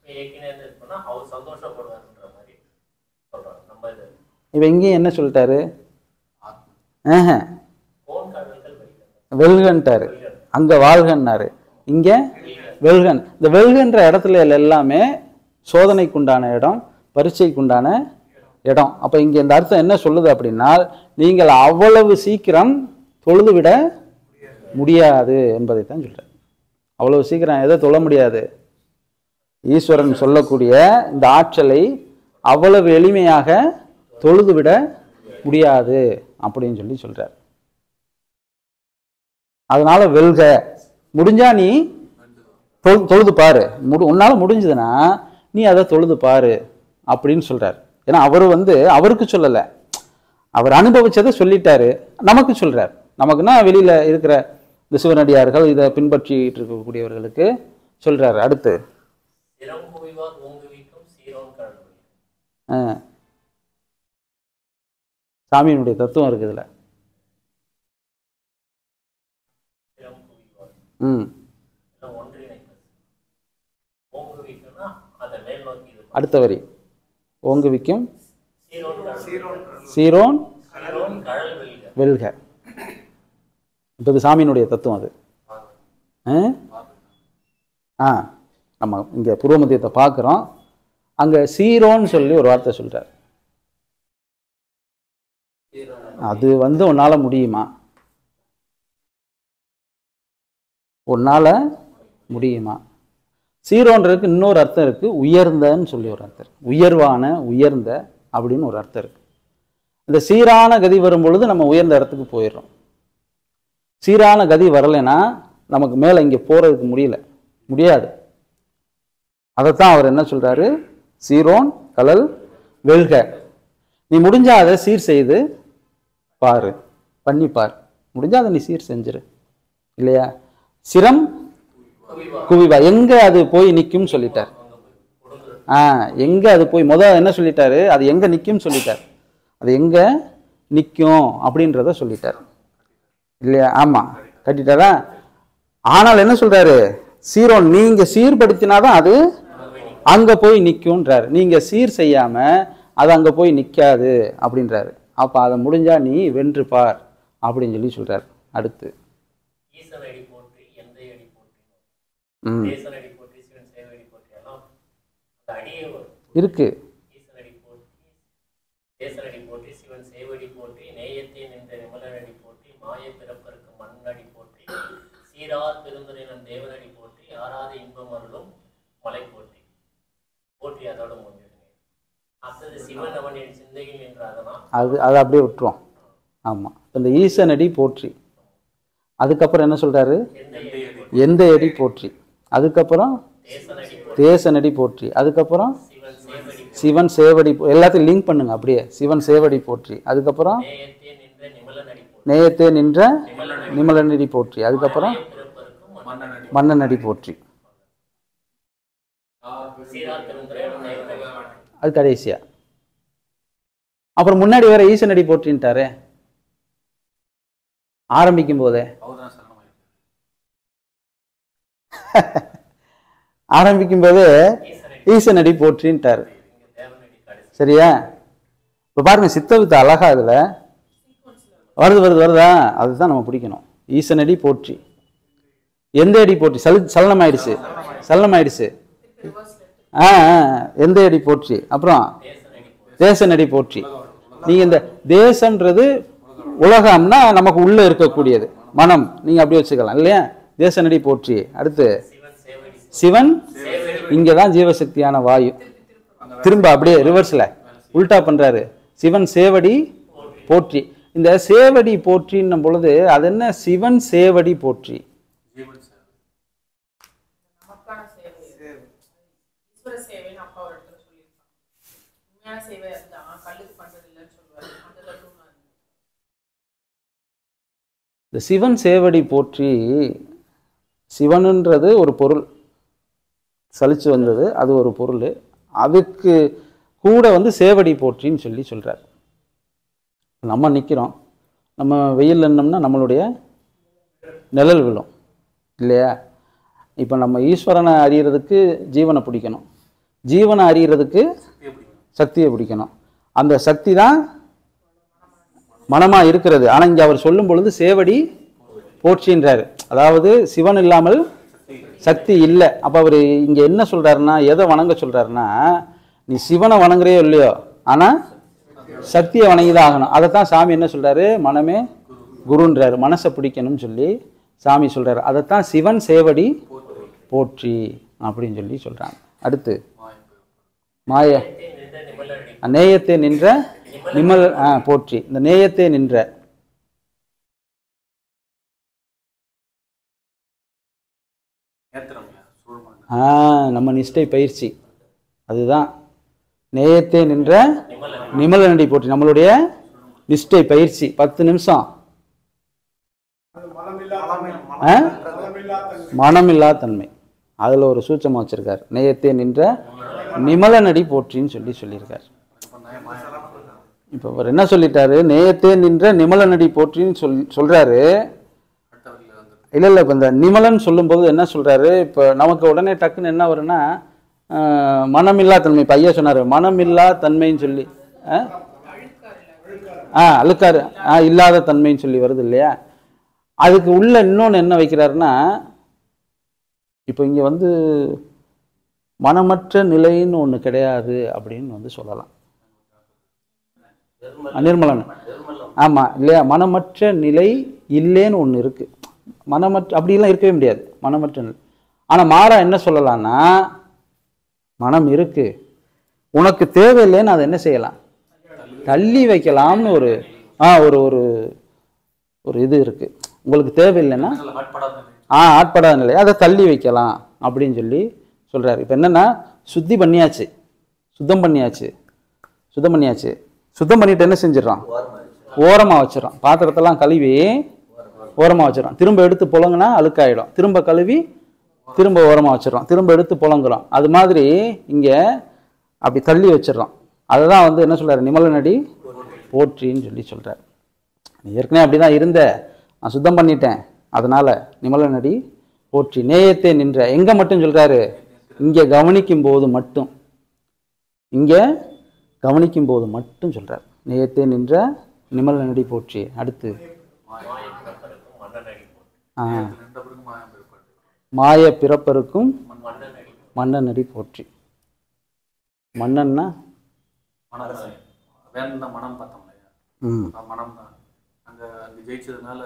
இயக்கினே இருந்தோம்னா அவர் சந்தோஷப்படுவாருன்ற மாதிரி சொல்றாரு. நம்ம இது இப்ப இங்கேயும் என்ன சொல்லிட்டாரு? வெல்கன்ட்டாரு. அங்க வாழ்கன்னாரு, இங்க வெல்கன். இந்த வெல்கன்ற இடத்துல எல்லாமே சோதனைக்குண்டான இடம், பரீட்சைக்குண்டான இடம். அப்ப இங்க இந்த அர்த்தம் என்ன சொல்லுது அப்படின்னா, நீங்கள் அவ்வளவு சீக்கிரம் தொழுது விட முடியாது என்பதைத்தான் சொல்றாரு. அவ்வளவு சீக்கிரம் எதை தொழ முடியாது? ஈஸ்வரன் சொல்லக்கூடிய இந்த ஆற்றலை அவ்வளவு எளிமையாக தொழுது விட முடியாது அப்படின்னு சொல்றார். அதனால வெல்க, முடிஞ்சா நீ தொழுது பாரு, உன்னால முடிஞ்சதுன்னா நீ அதை தொழுது பாரு அப்படின்னு சொல்றாரு. ஏன்னா அவர் அவருக்கு சொல்லலை, அவர் அனுபவிச்சதை சொல்லிட்டாரு, நமக்கு சொல்றார். நமக்குன்னா வெளியில இருக்கிற இந்த சிவனடியார்கள் இதை பின்பற்றிட்டு இருக்கக்கூடியவர்களுக்கு சொல்றாரு. அடுத்து சிரம் குவிவார் ஊங்குவிக்கும் சீரோன் கடல் சாமியினுடைய தத்துவம் இருக்குது இதுல. சிரம் குவிவார் ம் ஒன்றிணைப்பது. ஊங்குவிக்கும்னா அதை மேல் நோக்கி இது அடுத்த வரி ஓங்குவிக்கும் சீரோன் கடல் சீரோன் சீரோன் கடல் வெல்க. வெல்க. இப்போ இது சாமியினுடைய தத்துவம் அது. நம்ம இங்கே பூர்வ மத்தியத்தை பார்க்குறோம். அங்கே சீரோன்னு சொல்லி ஒரு வார்த்தை சொல்கிறார். அது உன்னால் முடியுமா? உன்னால் முடியுமா? சீரோன்றதுக்கு இன்னொரு அர்த்தம் இருக்குது. உயர்ந்தன்னு சொல்லி ஒரு அர்த்தம் இருக்குது. உயர்வான, உயர்ந்த அப்படின்னு ஒரு அர்த்தம் இருக்குது. இந்த சீரான கதி வரும் பொழுது நம்ம உயர்ந்த இடத்துக்கு போயிடுறோம். சீரான கதி வரலைன்னா நமக்கு மேலே இங்கே போகிறதுக்கு முடியாது. அதைத்தான் அவர் என்ன சொல்கிறாரு? சீரோன் கடல் வெல்க. நீ முடிஞ்சா அதை சீர் செய்து பாரு, பண்ணிப்பார். முடிஞ்சா அதை நீ சீர் செஞ்சிரு இல்லையா? சிரம் குவிவா எங்க அது போய் நிற்கும் சொல்லிட்டார். எங்க அது போய் என்ன சொல்லிட்டாரு? அது எங்க நிற்கும் சொல்லிட்டார். அது எங்க நிற்கும் அப்படின்றத சொல்லிட்டார் இல்லையா? ஆமா, கட்டிட்டாரா? ஆனால் என்ன சொல்றாரு? சீரோன் நீங்க சீர்படுத்தினாதான் அது அங்க போய் நிற்கும்ன்றாரு. நீங்க சீர் செய்யாம அது அங்க போய் நிற்காது அப்படின்றாரு. அப்ப அதை முடிஞ்சா நீ வென்று பார் அப்படின்னு சொல்லி சொல்றாரு. அடுத்து இருக்கு. அது அப்படியே விட்டுருவோம். ஆமா, இந்த ஈசனடி போற்றி. அதுக்கப்புறம் என்ன சொல்றாரு? எந்த அடி போற்றி. அதுக்கப்புறம் தேசனடி போற்றி. அதுக்கப்புறம் சிவன் சேவடி. எல்லாத்தையும் லிங்க் பண்ணுங்க அப்படியே. சிவன் சேவடி போற்றி. அதுக்கப்புறம் நேயத்தே நின்ற நிமலனடி போற்றி. அதுக்கப்புறம் மன்னனடி போற்றி. அது கடைசியா. அப்புறம் முன்னாடி வேற ஈசனடி போற்றின்ட்டாரே ஆரம்பிக்கும் போதே. ஆரம்பிக்கும் போது ஈசனடி போற்றின்ட்டாரு. சரியா? இப்ப பாருங்க, சித்தவித்து அழகா இதுல வருதா? அதுதான் நம்ம பிடிக்கணும். ஈசனடி போற்றி. எந்த அடி போற்றி? சலனமாயிடுச்சு. எந்த அடி போற்றி. அப்புறம் தேசனடி போற்றி. நீங்க இந்த தேசம்ன்றது உலகம்னா நமக்கு உள்ள இருக்கக்கூடியது, மனம். நீங்க அப்படி வச்சுக்கலாம் இல்லையா? தேசனடி போற்றி. அடுத்து சிவன். இங்கதான் ஜீவசக்தியான வாயு. திரும்ப அப்படியே ரிவர்ஸ்ல உல்டா பண்றாரு. சிவன் சேவடி போற்றி. இந்த சேவடி போற்றின்னும் பொழுது அது என்ன? சிவன் சேவடி போற்றி. இந்த சிவன் சேவடி போற்றி. சிவனுன்றது ஒரு பொருள், சலிச்சு வந்தது, அது ஒரு பொருள். அதுக்கு கூட சேவடி போற்றின்னு சொல்லி சொல்றார். நம்ம நிற்கிறோம், நம்ம வெயில் நின்னோம்னா நம்மளுடைய நிழல் விழும் இல்லையா? இப்போ நம்ம ஈஸ்வரனை அறியறதுக்கு ஜீவனை பிடிக்கணும், ஜீவனை அறியறதுக்கு சக்தியை பிடிக்கணும். அந்த சக்தி தான் மனமா இருக்கிறது. ஆனா இங்க அவர் சொல்லும் பொழுது சேவடி போற்றின்றாரு. அதாவது சிவன் இல்லாமல் சக்தி இல்லை. அப்ப அவர் இங்க என்ன சொல்றாருன்னா, எதை வணங்க சொல்றாருன்னா, நீ சிவனை வணங்குறையோ இல்லையோ, ஆனா சக்தியை வணங்கிதான் ஆகணும். அதைத்தான் சாமி என்ன சொல்றாரு? மனமே குருன்றாரு. மனசை பிடிக்கணும்னு சொல்லி சாமி சொல்றாரு. அதைத்தான் சிவன் சேவடி போற்றி அப்படின்னு சொல்லி சொல்றாங்க. அடுத்து மாய நேயத்தை நின்ற நிமல் போற்றி. இந்த நேயத்தை நின்ற நம்ம நிஷ்டை பயிற்சி, அதுதான் நேயத்தை நின்ற நிமலனடி போற்றி. நம்மளுடைய நிஷ்டை பயிற்சி 10 நிமிஷம் மனமில்லா தன்மை. அதில் ஒரு சூட்சமாக வச்சிருக்கார். நேயத்தே நின்ற நிமலனடி போற்றின்னு சொல்லியிருக்கார். இப்போ அவர் என்ன சொல்லிட்டாரு? நேயத்தே நின்ற நிமலனடி போற்றின்னு சொல்றாரு. இல்லை இப்போ இந்த நிமலன் சொல்லும்போது என்ன சொல்றாரு? இப்போ நமக்கு உடனே டக்குன்னு என்ன வரும்னா மனமில்லா தன்மை. இப்போ ஐயா சொன்னார் மனமில்லா தன்மைன்னு சொல்லி, அழுக்காறு இல்லாத தன்மைன்னு சொல்லி வருது இல்லையா? அதுக்கு உள்ள இன்னொன்று என்ன வைக்கிறாருன்னா, இப்போ இங்கே வந்து மனமற்ற நிலைன்னு ஒன்று கிடையாது அப்படின்னு சொல்லலாம். நிர்மலன் ஆமாம் இல்லையா? மனமற்ற நிலை இல்லைன்னு ஒன்று இருக்கு. மனமற்ற அப்படிலாம் இருக்கவே முடியாது மனமற்ற நிலை. ஆனால் மாறா என்ன சொல்லலாம்னா, மனம் இருக்கு, உனக்கு தேவையில்லைன்னு அதை என்ன செய்யலாம்? தள்ளி வைக்கலாம்னு ஒரு ஒரு ஒரு ஒரு இது இருக்கு. உங்களுக்கு தேவையில்லைன்னா ஆட்படாத நிலை, அதை தள்ளி வைக்கலாம் அப்படின்னு சொல்றாரு. இப்போ என்னன்னா, சுத்தம் பண்ணியாச்சு. சுத்தம் பண்ணிட்டு என்ன செஞ்சிடறான்? ஓரமாக வச்சிடறான். பாத்திரத்தெல்லாம் கழுவி ஓரமாக வச்சிடறான். திரும்ப எடுத்து புழங்குனா அழுக்காயிடும். திரும்ப கழுவி திரும்ப ஓரமாக வச்சிடறோம். திரும்ப எடுத்து புழங்குறோம். அது மாதிரி இங்கே அப்படி தள்ளி வச்சிடறோம். அதுதான் என்ன சொல்றாரு? நிமலனடி போற்றின்னு சொல்றாரு. நீ ஏற்கனவே அப்படிதான் இருந்த, நான் சுத்தம் பண்ணிட்டேன், அதனால நிமலனடி போற்றி. நேயத்தே நின்ற எங்க மட்டும் சொல்றாரு? இங்கே கவனிக்கும் போது மட்டும். சொல்றார். நேயத்தே நின்ற நிமலனடி போற்றி. அடுத்து மாய பிறப்பருக்கும் மன்னனடி போற்றி. மன்னன்னா மனம் பார்த்தோம் இல்லையா? மனம் தான் அங்கே ஜெயிச்சதுனால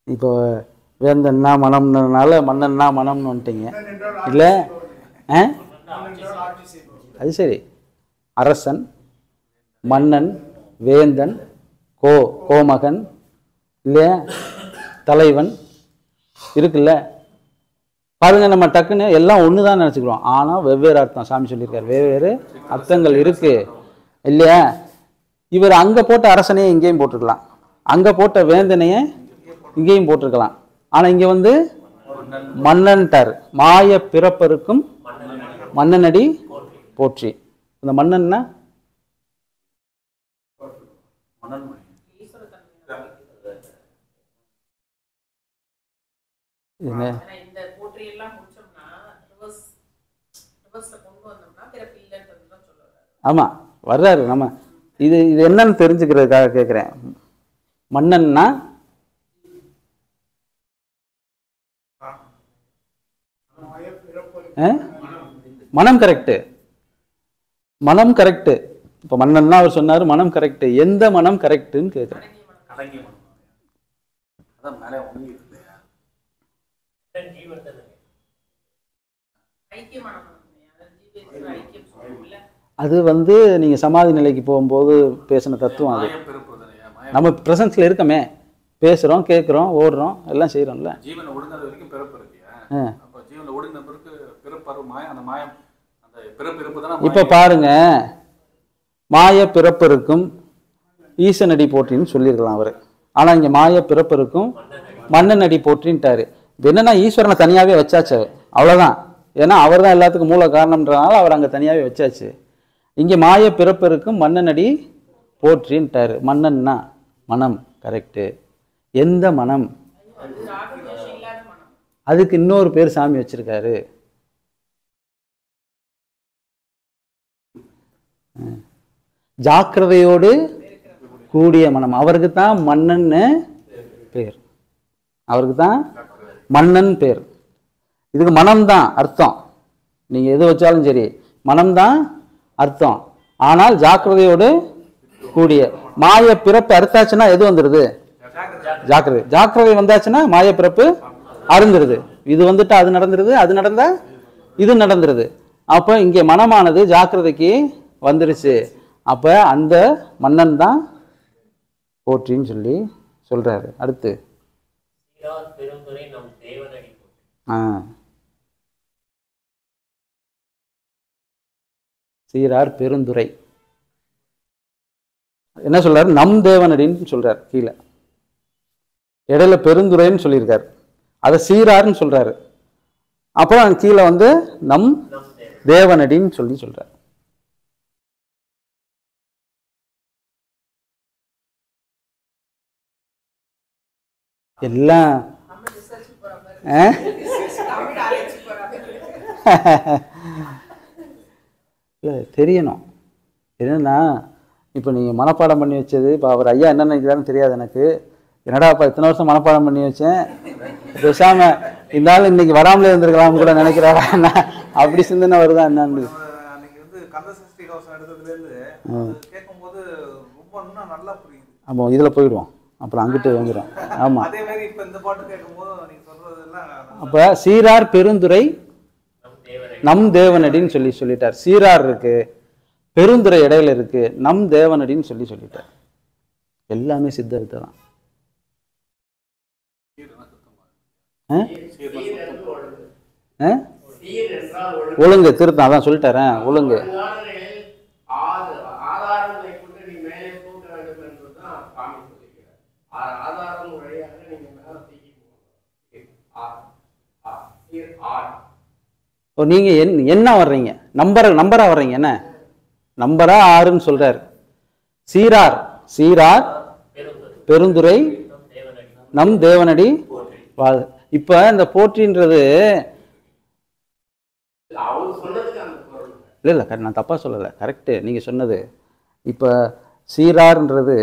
இப்போ வேந்தன்னா மனம்னால மன்னன்னா மனம்னு வந்துட்டீங்க இல்லை? அது சரி. அரசன், மன்னன், வேந்தன், கோமகன் இல்லையா, தலைவன் இருக்குல்ல. பாருங்க, நம்ம டக்குன்னு எல்லாம் ஒன்று தான் நினச்சிக்கிறோம். ஆனால் வெவ்வேறு அர்த்தம் சாமி சொல்லியிருக்காரு. வெவ்வேறு அர்த்தங்கள் இருக்கு இல்லையா? இவர் அங்கே போட்ட அரசனையே இங்கேயும் போட்டிருக்கலாம், அங்கே போட்ட வேந்தனையே இங்கேயும் போட்டிருக்கலாம். ஆனால் இங்கே மன்னன்ட்டார். மாய பிறப்பருக்கும் மன்னனடி போற்றி. இந்த மன்னன்னா ஆமா வர்றாரு. நம்ம இது என்னன்னு தெரிஞ்சுக்கிறதுக்காக கேட்கிறேன். மன்னன்னா மனம் கரெக்டு. இப்ப மன்னன்னா அவர் சொன்னாரு மனம் கரெக்ட். எந்த மனம் கரெக்டுன்னு கேட்கிறேன். அது நீங்க சமாதி நிலைக்கு போகும்போது பேசின தத்துவம். அது நம்ம பிரசன்ஸ்ல இருக்கமே, பேசுறோம், கேட்கிறோம், ஓடுறோம், எல்லாம் செய்யறோம்ல. இப்ப பாருங்க, மாய பிறப்பருக்கும் ஈசனடி போற்றின்னு சொல்லியிருக்கலாம் அவரு. ஆனா இங்க மாய பிறப்பருக்கும் மன்னனடி போற்றின்ட்டாரு. இப்ப என்னன்னா, ஈஸ்வரனை தனியாவே வச்சாச்சு, அவ்வளவுதான். ஏன்னா அவர் தான் எல்லாத்துக்கும் மூல காரணம்ன்றனால அவர் அங்க தனியாவே வச்சாச்சு. இங்க மாய பிறப்பருக்கும் மன்னனடி போற்றின்ட்டாரு. மன்னன்னா மனம் கரெக்டு. எந்த மனம்? அதுக்கு இன்னொரு பேர் சாமி வச்சிருக்காரு. ஜாக்கிரதையோடு கூடிய மனம். அவருக்கு தான் மன்னன்னு பேர். இதுக்கு மனம்தான் அர்த்தம். நீங்க எது வச்சாலும் சரி, மனம்தான் அர்த்தம். ஆனால் ஜாக்கிரதையோடு கூடிய. மாய பிறப்பு அறுத்தாச்சுன்னா எது வந்துருது? ஜாக்கிரதை. ஜாக்கிரதை வந்தாச்சுன்னா மாய பிறப்பு அருந்துருது. இது வந்துட்டு அது நடந்துருது, அது நடந்தா இது நடந்துருது. அப்ப இங்கே மனமானது ஜாக்கிரதைக்கு வந்துருச்சு. அப்ப அந்த மன்னன் தான் போற்றின்னு சொல்றாரு. அடுத்து சீரார் பெருந்துரை. என்ன சொல்றாரு? நம் தேவனடின்னு சொல்றாரு. கீழே இடையில பெருந்துரைன்னு சொல்லியிருக்காரு, அதை சீரார்ன்னு சொல்றாரு. அப்புறம் கீழே வந்து நம் தேவனடின்னு சொல்றாரு. எல்லாம் தெரியணும். என்னன்னா இப்போ நீங்கள் மனப்பாடம் பண்ணி வச்சது, இப்போ அவர் ஐயா என்ன நினைக்கிறாருன்னு தெரியாது எனக்கு. என்னடா அப்போ இத்தனை வருஷம் மனப்பாடம் பண்ணி வச்சேன், பேசாம இருந்தாலும் இன்னைக்கு வராமலே இருந்திருக்கலாம் கூட நினைக்கிறாரா? அப்படி சிந்தனை வருதா என்னன்னு? அப்போ இதில் போயிடுவோம், அப்புறம் அங்கிட்டு வந்துடும். ஆமாம், அப்போ சீரார் பெருந்துரை நம் தேவனடின்னு சொல்லிட்டார். சீரார் இருக்கு, பெருந்துரை இடையில இருக்கு, நம் தேவனடின்னு சொல்லிட்டார். எல்லாமே சித்த வித்தை தான். ஒழுங்கு திருத்தம், அதான் சொல்லிட்டாரேன். ஒழுங்கு நீங்க என்ன வர்றீங்க? நம்பரா வர்றீங்க. என்ன நம்பரா? 6ன்னு சொல்றாரு. சீரார் பெருந்துரை நம் தேவனடி. இப்ப இந்த போற்றின்றது இல்ல நான் தப்பா சொல்லல, கரெக்ட் நீங்க சொன்னது. இப்ப சீரார்ன்றது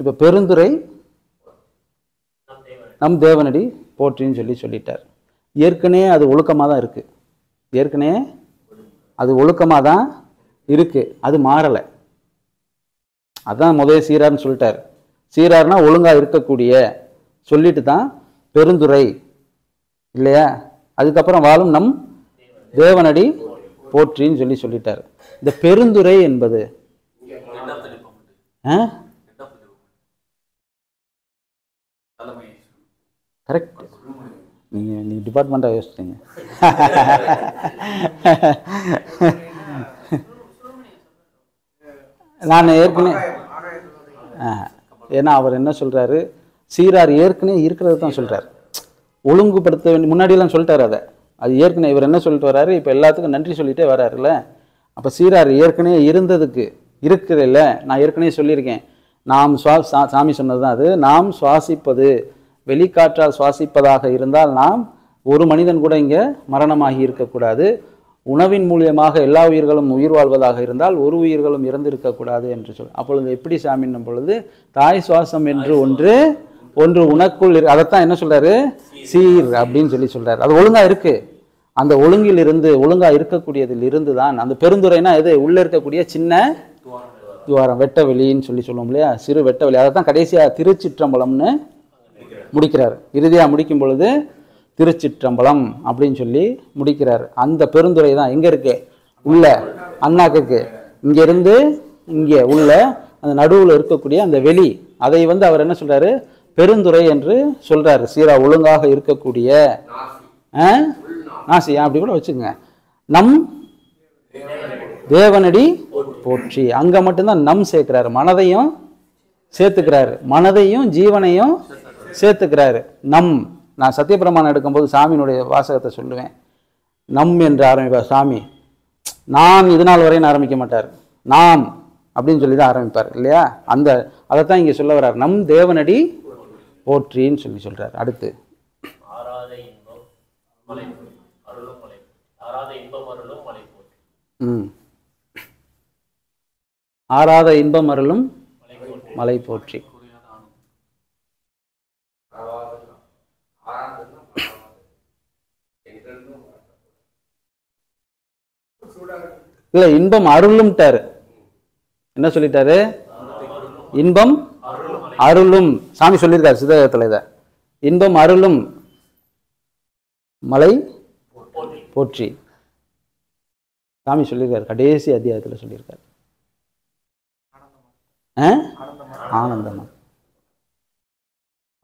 இப்ப பெருந்துரை நம் தேவனடி போற்றின்னு சொல்லிட்டார். ஏற்கனவே அது ஒழுக்கமாக தான் இருக்கு. ஏற்கனவே அது ஒழுக்கமாக தான் இருக்கு, அது மாறலை. அதான் முதல் சீரார்னு சொல்லிட்டார். சீரார்னா ஒழுங்கா இருக்கக்கூடிய சொல்லிட்டு தான் பெருந்துரை இல்லையா. அதுக்கப்புறம் வாழும் நம் தேவனடி போற்றின்னு சொல்லிட்டார். இந்த பெருந்துரை என்பது கரெக்ட். நீ டிபார்ட்மெண்ட்டாக யோசிச்சிங்க. நான் ஏற்கனவே ஏன்னா அவர் என்ன சொல்றாரு, சீரார் ஏற்கனவே இருக்கிறது தான் சொல்றாரு. ஒழுங்குபடுத்த வேண்டிய முன்னாடியெல்லாம் சொல்லிட்டாரு. அது ஏற்கனவே இவர் என்ன சொல்லிட்டு வர்றாரு, இப்போ எல்லாத்துக்கும் நன்றி சொல்லிட்டே வர்றாருல்ல. அப்போ சீரார் ஏற்கனவே இருந்ததுக்கு இருக்கிறதில்ல. நான் ஏற்கனவே சொல்லியிருக்கேன், நாம் சாமி சொன்னது தான் அது. நாம் சுவாசிப்பது வெளிக்காற்றால் சுவாசிப்பதாக இருந்தால் நாம் ஒரு மனிதன் கூட இங்கே மரணமாகி இருக்கக்கூடாது. உணவின் மூலியமாக எல்லா உயிர்களும் உயிர் வாழ்வதாக இருந்தால் ஒரு உயிர்களும் இறந்திருக்கக்கூடாது என்று அப்பொழுது எப்படி சாமின்னும் பொழுது தாய் சுவாசம் என்று ஒன்று உனக்குள் அதைத்தான் என்ன சொல்றாரு, சீர் அப்படின்னு சொல்றாரு. அது ஒழுங்கா இருக்கு. அந்த ஒழுங்கில் இருந்து ஒழுங்கா இருக்கக்கூடியதில் இருந்து தான் அந்த பெருந்துரைனா எது, உள்ள இருக்கக்கூடிய சின்ன துவாரம், வெட்ட வெளின்னு சொல்லுவோம் இல்லையா, சிறு வெட்ட வெளி. அதை தான் கடைசியா திருச்சிற்றம்பலம்னு முடிக்கிறார். இறுதியா முடிக்கும் பொழுது திருச்சிற்றம்பலம் அப்படின்னு முடிக்கிறார். அந்த பெருந்துரை தான் எங்க இருக்கு, உள்ள அண்ணாக்கு இங்க இருந்து இங்கே உள்ள அந்த நடுவுல இருக்கக்கூடிய அந்த வெளி, அதை அவர் என்ன சொல்றாரு, பெருந்துரை என்று சொல்றாரு. சீரா ஒழுங்காக இருக்கக்கூடிய நாசி அப்படி கூட வச்சுக்கோங்க. நம் தேவனடி போற்றி. அங்க மட்டும்தான் நம் சேர்க்கிறாரு, மனதையும் சேர்த்துக்கிறாரு, மனதையும் ஜீவனையும் சேர்த்துக்கிறாரு. நம் நான் சத்தியபிரமாணம் எடுக்கும்போது சாமியினுடைய வாசகத்தை சொல்லுவேன். நம் என்று ஆரம்பிப்பார் சாமி. நான் இது நாள் வரையும் ஆரம்பிக்க மாட்டார், நாம் அப்படின்னு சொல்லி தான் ஆரம்பிப்பார் இல்லையா. அதைத்தான் இங்கே சொல்ல வர்றார், நம் தேவனடி போற்றின்னு சொல்றார். அடுத்து ஆறாத இன்பம் அருளும் மலை போற்றி. இல்ல இன்பம் அருளும்ட்டாரு. என்ன சொல்லிட்டாரு, இன்பம் அருளும். சாமி சொல்லியிருக்காரு சிதகத்துல இத, இன்பம் அருளும் மலை போற்றி. சாமி சொல்லியிருக்காரு, கடைசி அத்தியாயத்துல சொல்லியிருக்காரு. ஆனந்தம்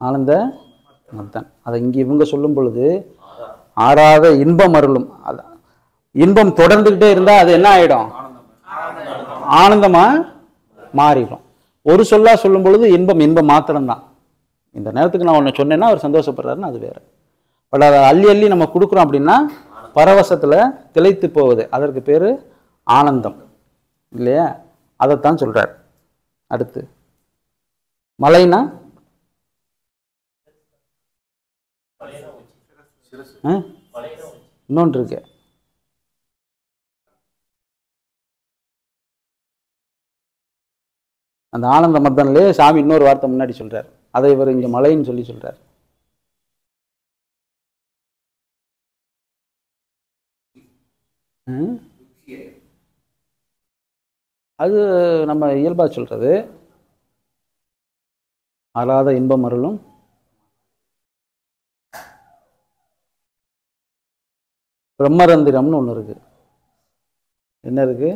ஆனந்த மத்தன். அதை இங்க இவங்க சொல்லும் பொழுது ஆறாத இன்பம் அருளும். இன்பம் தொடர்ந்துகிட்டே இருந்தா அது என்ன ஆயிடும், ஆனந்தமா மாறிடும். ஒரு சொல்லா சொல்லும் பொழுது இன்பம் இன்பம் மாத்திரம்தான். இந்த நேரத்துக்கு நான் ஒன்று சொன்னேன்னா அவர் சந்தோஷப்படுறாருன்னு அது வேற. பட் அதை அள்ளி அள்ளி நம்ம கொடுக்குறோம் அப்படின்னா பரவசத்தில் திளைத்து போகுது, அதற்கு பேர் ஆனந்தம் இல்லையா? அதைத்தான் சொல்றார். அடுத்து மலைனா இன்னொன்று இருக்கு, அந்த ஆனந்த மர்தனிலே சாமி இன்னொரு வார்த்தை முன்னாடி சொல்றார், அதை இவர் இங்க மலைன்னு சொல்லி சொல்றார். அது நம்ம இயல்பா சொல்றது. அறாத இன்பம் அருளும் பிரம்மரந்திரம்னு ஒன்று இருக்கு. என்ன இருக்கு?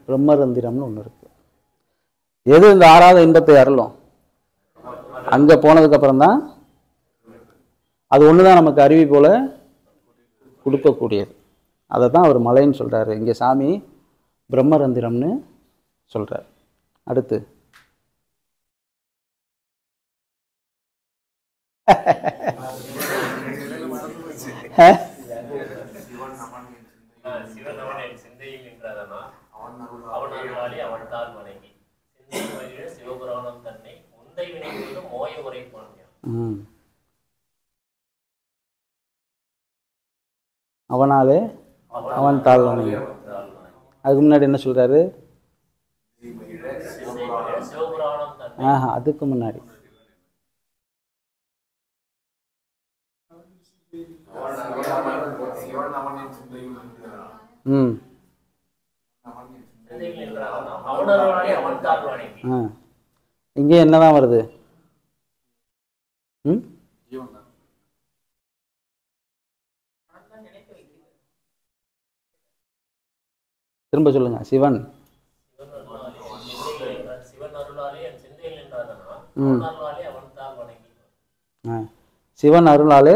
பிரம்மரந்திரம்னு ஒன்று இருக்கு. எது இந்த ஆறாத இன்பத்தை அருளும்? அங்க போனதுக்கு அப்புறம் தான் அது ஒண்ணுதான் நமக்கு அருவி போல கொடுக்கக்கூடியது. அதை தான் அவர் மலைன்னு சொல்றாரு. இங்க சாமி பிரம்மரந்திரம்னு சொல்றார். அடுத்து அவனாலே அவன் தாழ் வணங்கி. அதுக்கு முன்னாடி என்ன சொல்றாரு? அதுக்கு முன்னாடி இங்கே என்னதான் வருது? திரும்ப சொல்லுங்க. சிவன் சிவன் அருளாலே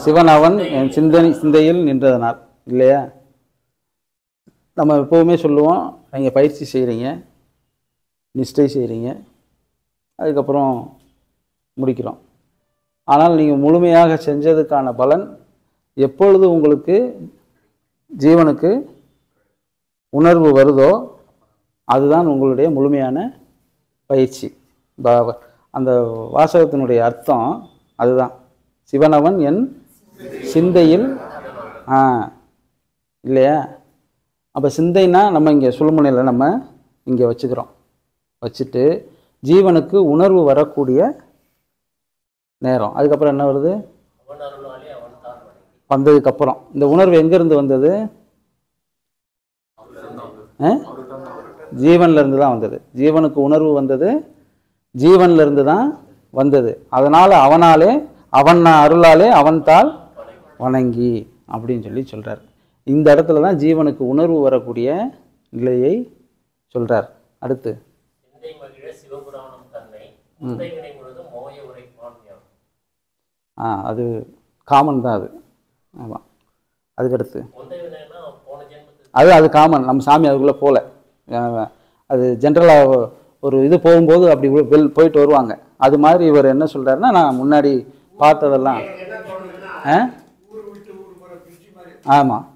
சிவன் அவன் என் சிந்தையில் நின்றதனால் இல்லையா? நம்ம எப்போவுமே சொல்லுவோம், நீங்கள் பயிற்சி செய்கிறீங்க, நிஷ்டை செய்கிறீங்க, அதுக்கப்புறம் முடிக்கிறோம். ஆனால் நீங்கள் முழுமையாக செஞ்சதுக்கான பலன் எப்பொழுது உங்களுக்கு ஜீவனுக்கு உணர்வு வருதோ அதுதான் உங்களுடைய முழுமையான பயிற்சி. அந்த வாசகத்தினுடைய அர்த்தம் அதுதான். சிவனவன் என் சிந்தையில் இல்லையா? அப்போ சிந்தைனா நம்ம இங்கே சுழுமுனையில் நம்ம இங்கே வச்சுக்கிறோம். வச்சுட்டு ஜீவனுக்கு உணர்வு வரக்கூடிய நேரம். அதுக்கப்புறம் என்ன வருது? வந்ததுக்கப்புறம் இந்த உணர்வு எங்கேருந்து வந்தது? ஜீவன்ல இருந்து தான் வந்தது. ஜீவனுக்கு உணர்வு வந்தது ஜீவன்ல இருந்து தான் வந்தது. அதனால அவனாலே அவன் அருளாலே அவன்தால் வணங்கி அப்படின்னு சொல்லி சொல்றார். இந்த இடத்துல தான் ஜீவனுக்கு உணர்வு வரக்கூடிய நிலையை சொல்றார். அடுத்து அது காமன் தான். அது ஆமாம். அதுக்கடுத்து அது காமன். நம்ம சாமி அதுக்குள்ளே போகல. அது ஜென்ரலாக ஒரு இது போகும்போது அப்படி போயிட்டு வருவாங்க. அது மாதிரி இவர் என்ன சொல்கிறாருன்னா, நான் முன்னாடி பார்த்ததெல்லாம் ஆமாம்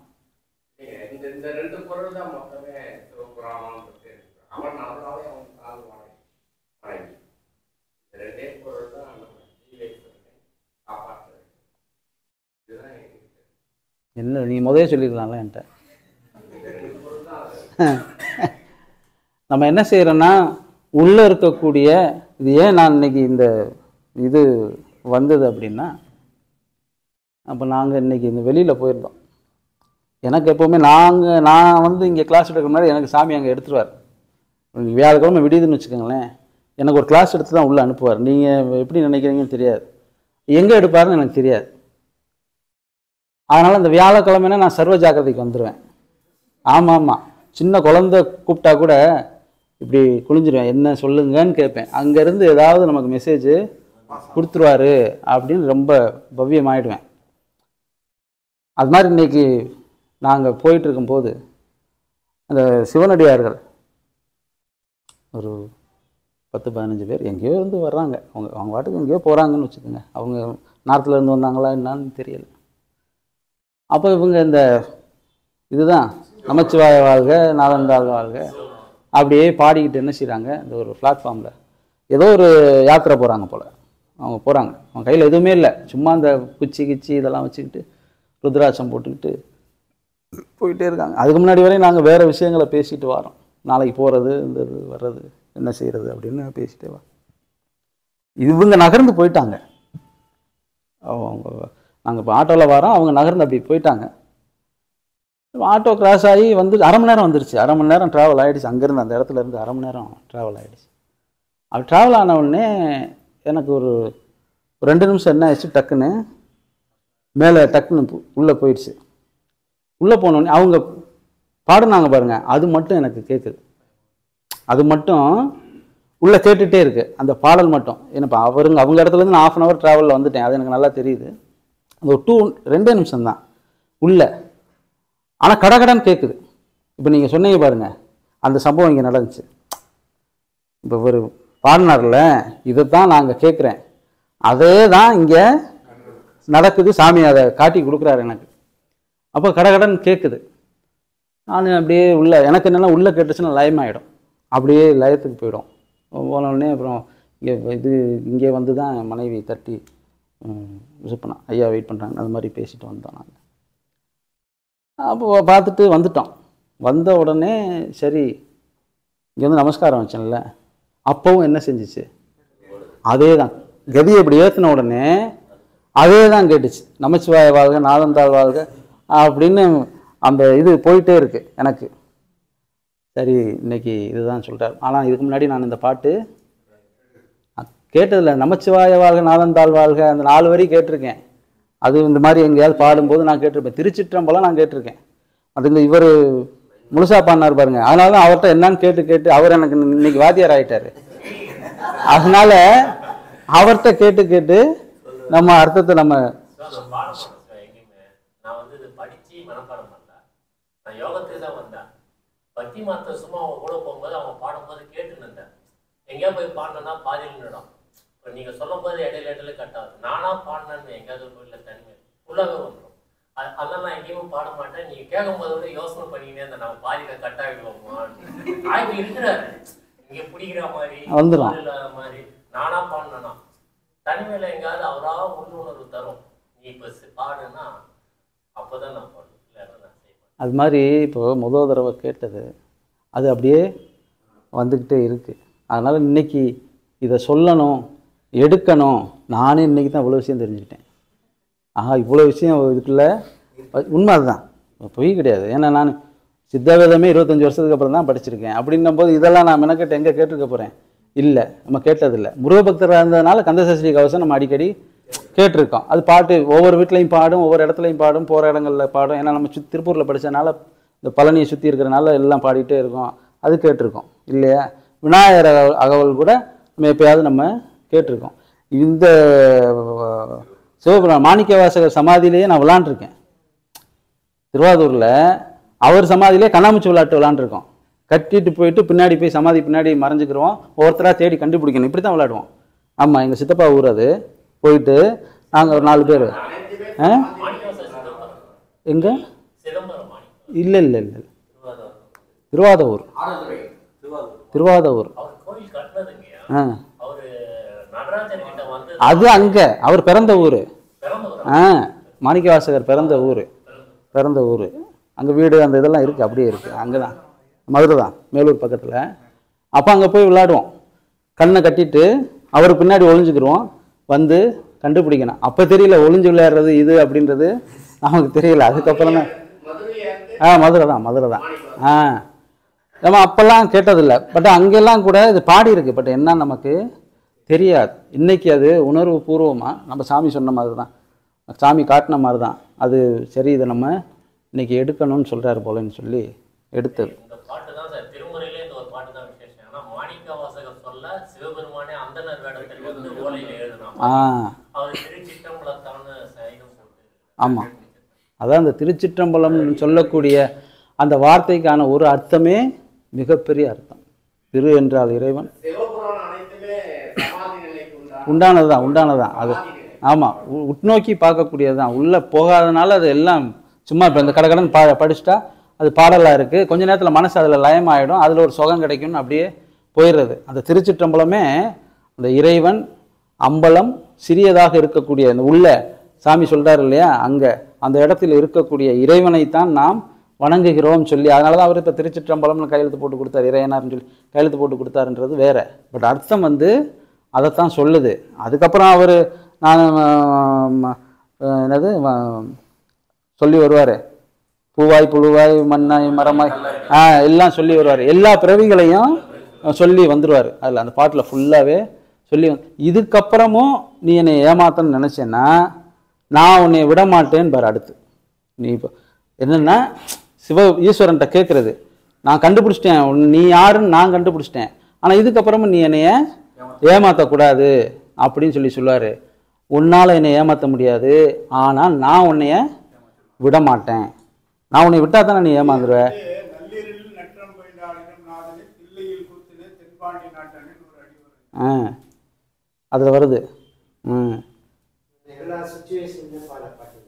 என்ன நீ முதலே சொல்லிடலாம்ல என்கிட்ட. நம்ம என்ன செய்யறோம்னா, உள்ள இருக்கக்கூடிய இது ஏன் நான் இன்னைக்கு இந்த இது வந்தது அப்படின்னா, அப்போ நாங்கள் இன்னைக்கு இந்த வெளியில் போயிருந்தோம். எனக்கு எப்போவுமே நான் வந்து இங்கே கிளாஸ் எடுக்கிற மாதிரி எனக்கு சாமி அங்கே எடுத்துருவார். வியாழக்கிழமை விடியுதுன்னு வச்சுக்கோங்களேன், எனக்கு ஒரு கிளாஸ் எடுத்து தான் உள்ளே அனுப்புவார். நீங்கள் எப்படி நினைக்கிறீங்கன்னு தெரியாது, எங்கே எடுப்பாருன்னு எனக்கு தெரியாது. அதனால் இந்த வியாழக்கிழமைனா நான் சர்வ ஜாக்கிரதைக்கு வந்துடுவேன். ஆமாம், சின்ன குழந்தை கூப்பிட்டா கூட இப்படி குளிஞ்சிருவேன், என்ன சொல்லுங்கன்னு கேட்பேன். அங்கேருந்து ஏதாவது நமக்கு மெசேஜ் கொடுத்துருவாரு அப்படின்னு ரொம்ப பவ்யமாயிடுவேன். அது மாதிரி இன்னைக்கு நாங்கள் போயிட்டு இருக்கும்போது அந்த சிவனடியார்கள் ஒரு 10-15 பேர் எங்கேயோ இருந்து வர்றாங்க. அவங்க பாட்டுக்கு எங்கேயோ போகிறாங்கன்னு வச்சுக்கோங்க. அவங்க நார்த்தில் இருந்து வந்தாங்களா என்னான்னு தெரியல. அப்போ இவங்க இந்த இதுதான் நமச்சிவாய வாழ்க நாதந்தாள் வாழ்க அப்படியே பாடிக்கிட்டு என்ன செய்கிறாங்க, இந்த ஒரு பிளாட்ஃபார்மில் ஏதோ ஒரு யாத்திரை போகிறாங்க போல். அவங்க போகிறாங்க, அவங்க கையில் எதுவுமே இல்லை, சும்மா அந்த குச்சி இதெல்லாம் வச்சுக்கிட்டு ருத்ராட்சம் போட்டுக்கிட்டு போயிட்டே இருக்காங்க. அதுக்கு முன்னாடி வரையும் நாங்கள் வேறு விஷயங்களை பேசிட்டு வரோம். நாளைக்கு போகிறது, இந்த இது வர்றது, என்ன செய்கிறது அப்படின்னு பேசிட்டே வரோம். இவங்க நகர்ந்து போயிட்டாங்க. அவங்க நாங்கள் இப்போ ஆட்டோவில் வரோம், அவங்க நகர்ந்து அப்படி போயிட்டாங்க. ஆட்டோ கிராஸ் ஆகி வந்து அரை மணி நேரம் வந்துருச்சு. அரை மணி நேரம் ட்ராவல் ஆகிடுச்சு. அங்கேருந்து அந்த இடத்துல இருந்து அரை மணி நேரம் ட்ராவல் ஆகிடுச்சு. அப்படி ட்ராவல் ஆன உடனே எனக்கு ஒரு 2 நிமிஷம் என்ன ஆயிடுச்சு, டக்குன்னு மேலே டக்குன்னு உள்ளே போயிடுச்சு. உள்ளே போனோடனே அவங்க பாடுனாங்க பாருங்கள், அது மட்டும் எனக்கு கேட்குது. அது மட்டும் உள்ளே கேட்டுகிட்டே இருக்குது, அந்த பாடல் மட்டும். ஏன்னா அவங்க இடத்துலேருந்து நான் 1/2 hour ட்ராவலில் வந்துட்டேன், அது எனக்கு நல்லா தெரியுது. அந்த ஒரு 2 நிமிஷம்தான் உள்ளே, ஆனால் கடகடன்னு கேட்குது. இப்போ நீங்கள் சொன்னீங்க பாருங்கள், அந்த சம்பவம் இங்கே நடந்துச்சு. இப்போ ஒரு பாடினார்ல, இதை தான் நாங்கள் கேட்குறேன், அதே தான் இங்கே நடக்குது. சாமி அதை காட்டி கொடுக்குறாரு எனக்கு. அப்போ கடகடன்னு கேட்குது. நான் அப்படியே எனக்கு என்னென்னா உள்ளே கேட்டுச்சுன்னா லயமாகிடும், அப்படியே லயத்துக்கு போயிடும். போனோடனே அப்புறம் இங்கே வந்து தான் மனைவி தட்டி விசுப்பனா ஐயா வெயிட் பண்ணுறாங்க, அது மாதிரி பேசிட்டு வந்தோம் நாங்கள். அப்போ பார்த்துட்டு வந்துட்டோம். வந்த உடனே சரி இங்கே வந்து நமஸ்காரம் வச்சேன்ல, அப்பவும் என்ன செஞ்சிச்சு, அதே தான் கதியை இப்படி ஏற்றின உடனே அதே தான் கேட்டுச்சு, நமச்சிவாய வாழ்க நாதந்தாள் வாழ்க அப்படின்னு அந்த இது போயிட்டே இருக்கு எனக்கு. சரி இன்னைக்கு இதுதான் சொல்கிறார். ஆனால் இதுக்கு முன்னாடி நான் இந்த பாட்டு கேட்டதில்லை. நமச்சிவாய வாழ்க நாதந்தாள் வாழ்க அந்த 4 வரி கேட்டிருக்கேன். அது இந்த மாதிரி எங்கேயாவது பாடும்போது நான் கேட்டிருப்பேன். திருச்சிற்றம்பலம் நான் கேட்டிருக்கேன். அது இந்த இவர் முழுசா பாடினார் பாருங்க, அதனால தான் அவர்கிட்ட என்னன்னு கேட்டு அவர் எனக்கு இன்னைக்கு வாத்தியார் ஆகிட்டார். அதனால அவர்கிட்ட கேட்டு நம்ம அர்த்தத்தை நம்ம யோகத்துக்கு தான் வந்தேன். பக்தி மாத்த சும்மா அவங்க கூட போகும்போது அவங்க பாடும்போது கேட்டுன்னு இருந்தேன். எங்கேயா போய் பாடினா பாதியில் நிடும். இப்போ நீங்க சொல்லும் போது இடையில கட்டாது. நானா பாடினேன்னு எங்கேயாவது கோயில தனிமை உள்ளாவே வந்துடும். அதெல்லாம் நான் எங்கேயும் பாட மாட்டேன். நீங்க கேட்கும் போது கூட யோசனை பண்ணிக்கினே இருந்தேன், நம்ம பாதியில கட்டாயிடுவோமா ஆய்வு இருக்கிறாரு. இங்க பிடிக்கிற மாதிரி இல்லாத மாதிரி நானா பாடினா தனிமையில எங்கேயாவது அவரா உள்ளுணர்வு தரும். நீ இப்ப பாடுன்னா அப்பதான் நான் பாடுவேன். அது மாதிரி இப்போ முதல் தடவை கேட்டது அது அப்படியே வந்துக்கிட்டே இருக்குது. அதனால் இன்றைக்கி இதை சொல்லணும், எடுக்கணும். நானே இன்றைக்கி தான் இவ்வளோ விஷயம் தெரிஞ்சுக்கிட்டேன். இவ்வளோ விஷயம் இதுக்குள்ள உண்மை அதுதான், பொய் கிடையாது. ஏன்னா நான் சித்தவேதமே 25 வருஷத்துக்கு அப்புறம் தான் படிச்சிருக்கேன். அப்படின்னும் போது இதெல்லாம் நான் மெனக்கெட்டு எங்கே கேட்டிருக்க போகிறேன்? இல்லை, நம்ம கேட்டதில்லை. முருகபக்தராக இருந்ததுனால கந்தசஷ்டி கவசம் நம்ம அடிக்கடி கேட்டிருக்கோம். அது பாட்டு ஒவ்வொரு வீட்லையும் பாடும், ஒவ்வொரு இடத்துலையும் பாடும், போகிற இடங்களில் பாடும். ஏன்னா நம்ம திருப்பூரில் படித்ததுனால இந்த பழனியை சுற்றி இருக்கிறனால எல்லாம் பாடிட்டே இருக்கோம், அது கேட்டிருக்கோம் இல்லையா? விநாயகர் அகவல் கூட நம்ம எப்பயாவது நம்ம கேட்டிருக்கோம். இந்த சிவபுராண மாணிக்கவாசகர் சமாதியிலேயே நான் விளாண்டுருக்கேன். திருவாரூரில் அவர் சமாதியிலே கண்ணாமூச்சி விளையாட்டு விளாண்டுருக்கோம். கட்டிட்டு போயிட்டு பின்னாடி போய் சமாதி பின்னாடி மறைஞ்சிக்கிறோம், ஒவ்வொருத்தராக தேடி கண்டுபிடிக்கணும். இப்படி தான் விளையாடுவோம். ஆமாம், எங்கள் சித்தப்பா ஊர் அது. போயிட்டு நாங்கள் ஒரு 4 பேர். எங்க? இல்லை இல்லை இல்லை, திருவாதூர். திருவாதூர் அது அங்கே அவர் பிறந்த ஊர். மாணிக்கவாசகர் பிறந்த ஊர் அங்கே வீடு அந்த இதெல்லாம் இருக்குது, அப்படியே இருக்குது. அங்கே தான், மதுரை தான், மேலூர் பக்கத்தில். அப்போ அங்கே போய் விளையாடுவோம். கண்ணை கட்டிட்டு அவர் பின்னாடி ஒளிஞ்சுக்கிடுவோம், வந்து கண்டுபிடிக்கணும். அப்போ தெரியல ஒளிஞ்சு விளையாடுறது இது அப்படின்றது நமக்கு தெரியல. அதுக்கப்புறம் தான் மதுரை தான். நம்ம அப்போல்லாம் கேட்டதில்லை. பட் அங்கெல்லாம் கூட இது பாடி இருக்கு, பட் என்ன நமக்கு தெரியாது. இன்னைக்கு அது உணர்வு பூர்வமாக நம்ம சாமி சொன்ன மாதிரி தான், சாமி காட்டின மாதிரி தான் அது. சரி, இதை நம்ம இன்னைக்கு எடுக்கணும்னு சொல்கிறாரு போலன்னு சொல்லி எடுத்தது. ஆமாம், அதான் அந்த திருச்சிற்றம்பலம் சொல்லக்கூடிய அந்த வார்த்தைக்கான ஒரு அர்த்தமே மிகப்பெரிய அர்த்தம். திரு என்றால் இறைவன் சிவபுராணம் அனைத்துமே சமாதி நிலைக்கு உண்டானதுதான் அது. ஆமாம், உட்நோக்கி பார்க்கக்கூடியது தான். உள்ளே போகாதனால அது எல்லாம் சும்மா இப்போ இந்த கடகடன் படிச்சுட்டா அது பாடலாக இருக்குது, கொஞ்ச நேரத்தில் மனசு அதில் லயமாகிடும், அதில் ஒரு சுகம் கிடைக்கும்னு அப்படியே போயிடுறது. அந்த திருச்சிற்றம்பலமே அந்த இறைவன் அம்பலம் சிறியதாக இருக்கக்கூடிய இந்த உள்ள சாமி சொல்கிறார் இல்லையா, அங்கே அந்த இடத்துல இருக்கக்கூடிய இறைவனைத்தான் நாம் வணங்குகிறோம் சொல்லி, அதனால தான் அவர் இப்போ திருச்சிற்றம்பலம்னு கையெழுத்து போட்டு கொடுத்தார், இறையனார்னு சொல்லி கையெழுத்து போட்டு கொடுத்தாருன்றது வேற. பட் அர்த்தம் வந்து அதைத்தான் சொல்லுது. அதுக்கப்புறம் அவர் நான் என்னது சொல்லி வருவார், பூவாய் புழுவாய் மண்ணாய் மரமாய் எல்லாம் சொல்லி வருவார். எல்லா பிறவிகளையும் சொல்லி வந்துடுவார். அதில் அந்த பாட்டில் ஃபுல்லாகவே சொல்லி இதுக்கப்புறமும் நீ என்னை ஏமாத்தன்னு நினச்சேன்னா நான் உன்னை விட மாட்டேன்னு பாரு. அடுத்து நீ இப்போ என்னென்னா ஈஸ்வரன்ட்ட கேட்குறது, நான் கண்டுபிடிச்சிட்டேன் நீ யாருன்னு நான் கண்டுபிடிச்சிட்டேன், ஆனால் இதுக்கப்புறமும் நீ என்னைய ஏமாற்றக்கூடாது அப்படின்னு சொல்லுவார். உன்னால் என்னை ஏமாற்ற முடியாது, ஆனால் நான் உன்னைய விட மாட்டேன். நான் உன்னை விட்டா தானே நீ ஏமாந்துருவ. அதில் வருது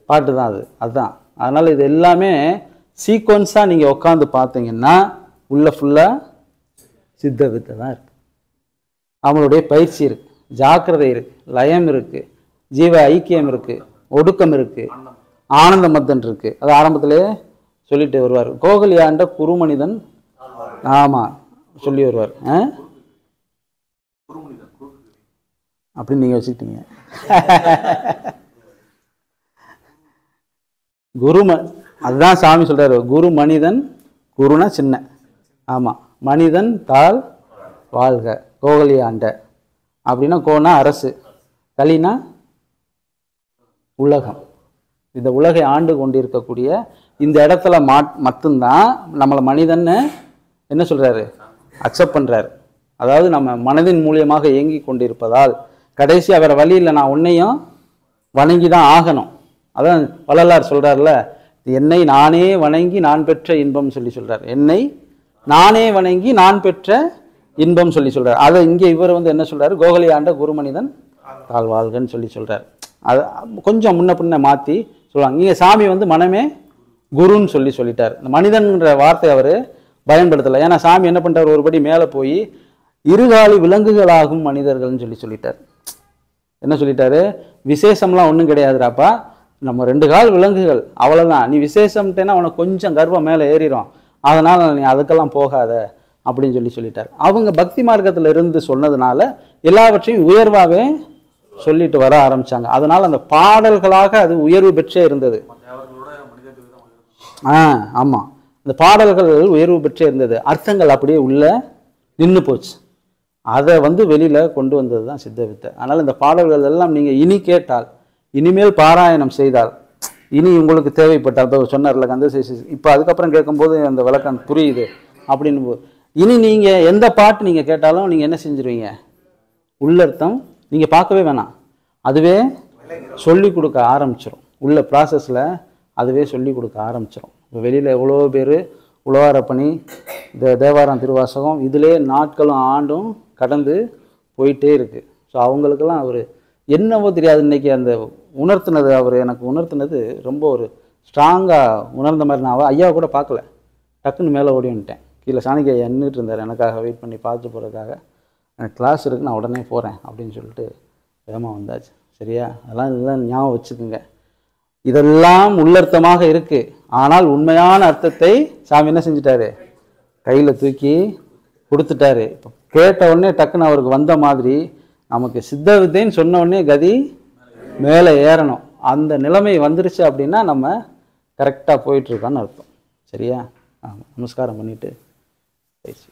பாட்டு தான் அது. அதுதான். அதனால் இது எல்லாமே சீக்வன்ஸாக நீங்கள் உட்காந்து பார்த்தீங்கன்னா உள்ள ஃபுல்லாக சித்த வித்தை தான் இருக்குது. அவங்களுடைய பயிற்சி இருக்குது, ஜாக்கிரதை இருக்குது, லயம் இருக்குது, ஜீவ ஐக்கியம் இருக்குது, ஒடுக்கம் இருக்குது, ஆனந்த மத்தன் இருக்குது. அது ஆரம்பத்திலே சொல்லிட்டு வருவார். கோகலியாண்ட குருமனிதன் ஆமாம் சொல்லி வருவார். அப்படின்னு நீங்கள் வச்சுக்கிட்டீங்க. அதுதான் சாமி சொல்றாரு, குரு மனிதன், குருனா சின்ன, ஆமாம், மனிதன் தாள் வாழ்க, கோகலியாண்ட அப்படின்னா கோனா அரசு, கலினா உலகம். இந்த உலகை ஆண்டு கொண்டிருக்கக்கூடிய இந்த இடத்துல மட்டும்தான் நம்மளை மனிதன்னு என்ன சொல்றாரு, அக்செப்ட் பண்றாரு. அதாவது நம்ம மனதின் மூலியமாக இயங்கி கொண்டிருப்பதால் கடைசி அவரை வழியில் நான் உன்னையும் வணங்கி தான் ஆகணும். அதான் வள்ளலார் சொல்றாருல, என்னை நானே வணங்கி நான் பெற்ற இன்பம் சொல்லி சொல்றாரு. என்னை நானே வணங்கி நான் பெற்ற இன்பம் சொல்லி சொல்றாரு. அதை இங்கே இவர் வந்து என்ன சொல்றாரு, கோகலியாண்ட குருமனிதன் தாழ்வாள்கன்னு சொல்லி சொல்றாரு. அது கொஞ்சம் முன்ன பின்ன மாற்றி சொல்லுவாங்க. இங்கே சாமி வந்து மனமே குருன்னு சொல்லிட்டார். இந்த மனிதன்கிற வார்த்தை அவர் பயன்படுத்தலை. ஏன்னா சாமி என்ன பண்ணிட்டார், ஒருபடி மேலே போய் இருகாலி விலங்குகளாகும் மனிதர்கள்னு சொல்லிட்டார். என்ன சொல்லிட்டாரு, விசேஷம்லாம் ஒன்றும் கிடையாதுடாப்பா, நம்ம 2 கால் விலங்குகள் அவ்வளோதான். நீ விசேஷம்ட்டேன்னா உனக்கு கொஞ்சம் கர்வம் மேலே ஏறிடும், அதனால் நீ அதுக்கெல்லாம் போகாத அப்படின்னு சொல்லிட்டார். அவங்க பக்தி மார்க்கத்தில் இருந்து சொன்னதுனால எல்லாவற்றையும் உயர்வாகவே சொல்லிட்டு வர ஆரம்பிச்சாங்க. அதனால் அந்த பாடல்களாக அது உயர்வு பெற்றே இருந்தது. ஆமாம், இந்த பாடல்கள் உயர்வு பெற்றே இருந்தது. அர்த்தங்கள் அப்படியே உள்ள நின்று போச்சு. அதை வந்து வெளியில் கொண்டு வந்தது தான் சித்த வித்தை. அதனால் இந்த பாடல்கள் எல்லாம் நீங்கள் இனி கேட்டால், இனிமேல் பாராயணம் செய்தால், இனி உங்களுக்கு தேவைப்பட்டால், இப்போ சொன்னார்ல கந்தசேஷி, இப்போ அதுக்கப்புறம் கேட்கும்போது அந்த விளக்கம் புரியுது அப்படின்னு போது, இனி நீங்கள் எந்த பாட்டு நீங்கள் கேட்டாலும் நீங்கள் என்ன செஞ்சுருவீங்க, உள்ளர்த்தம் நீங்கள் பார்க்கவே வேணாம், அதுவே சொல்லி கொடுக்க ஆரம்பிச்சிடும். உள்ள ப்ராசஸில் அதுவே சொல்லி கொடுக்க ஆரம்பிச்சிடும். இப்போ வெளியில் எவ்வளோ பேர் உழவார பணி, இந்த தேவாரம் திருவாசகம் இதிலே நாட்களும் ஆண்டும் கடந்து போயிட்டே இருக்குது. ஸோ அவங்களுக்கெல்லாம் அவர் என்னவோ தெரியாது, இன்றைக்கி அந்த உணர்த்தினது, அவர் எனக்கு உணர்த்தினது ரொம்ப ஒரு ஸ்ட்ராங்காக உணர்ந்த மாதிரி. நான் ஐயாவை கூட பார்க்கல, டக்குன்னு மேலே ஓடி வந்துட்டேன். கீழே சாணிக்கு ஐயா நின்றுட்டு இருந்தார், எனக்காக வெயிட் பண்ணி பார்த்துட்டு போகிறதுக்காக. எனக்கு கிளாஸ் இருக்குது, நான் உடனே போகிறேன் அப்படின்னு சொல்லிட்டு வேகமாக வந்தாச்சு. சரியா, இதெல்லாம் ஞாபகம் வச்சுக்குங்க. இதெல்லாம் உள்ளர்த்தமாக இருக்குது, ஆனால் உண்மையான அர்த்தத்தை சாமி என்ன செஞ்சிட்டாரு, கையில் தூக்கி கொடுத்துட்டாரு. இப்போ கேட்ட உடனே டக்குன்னு அவருக்கு வந்த மாதிரி நமக்கு சித்த வித்தைன்னு சொன்ன உடனே கதி மேலே ஏறணும். அந்த நிலைமை வந்துருச்சு அப்படின்னா நம்ம கரெக்டாக போயிட்டுருக்கோன்னு அர்த்தம். சரியா, நமஸ்காரம் பண்ணிவிட்டு பேசி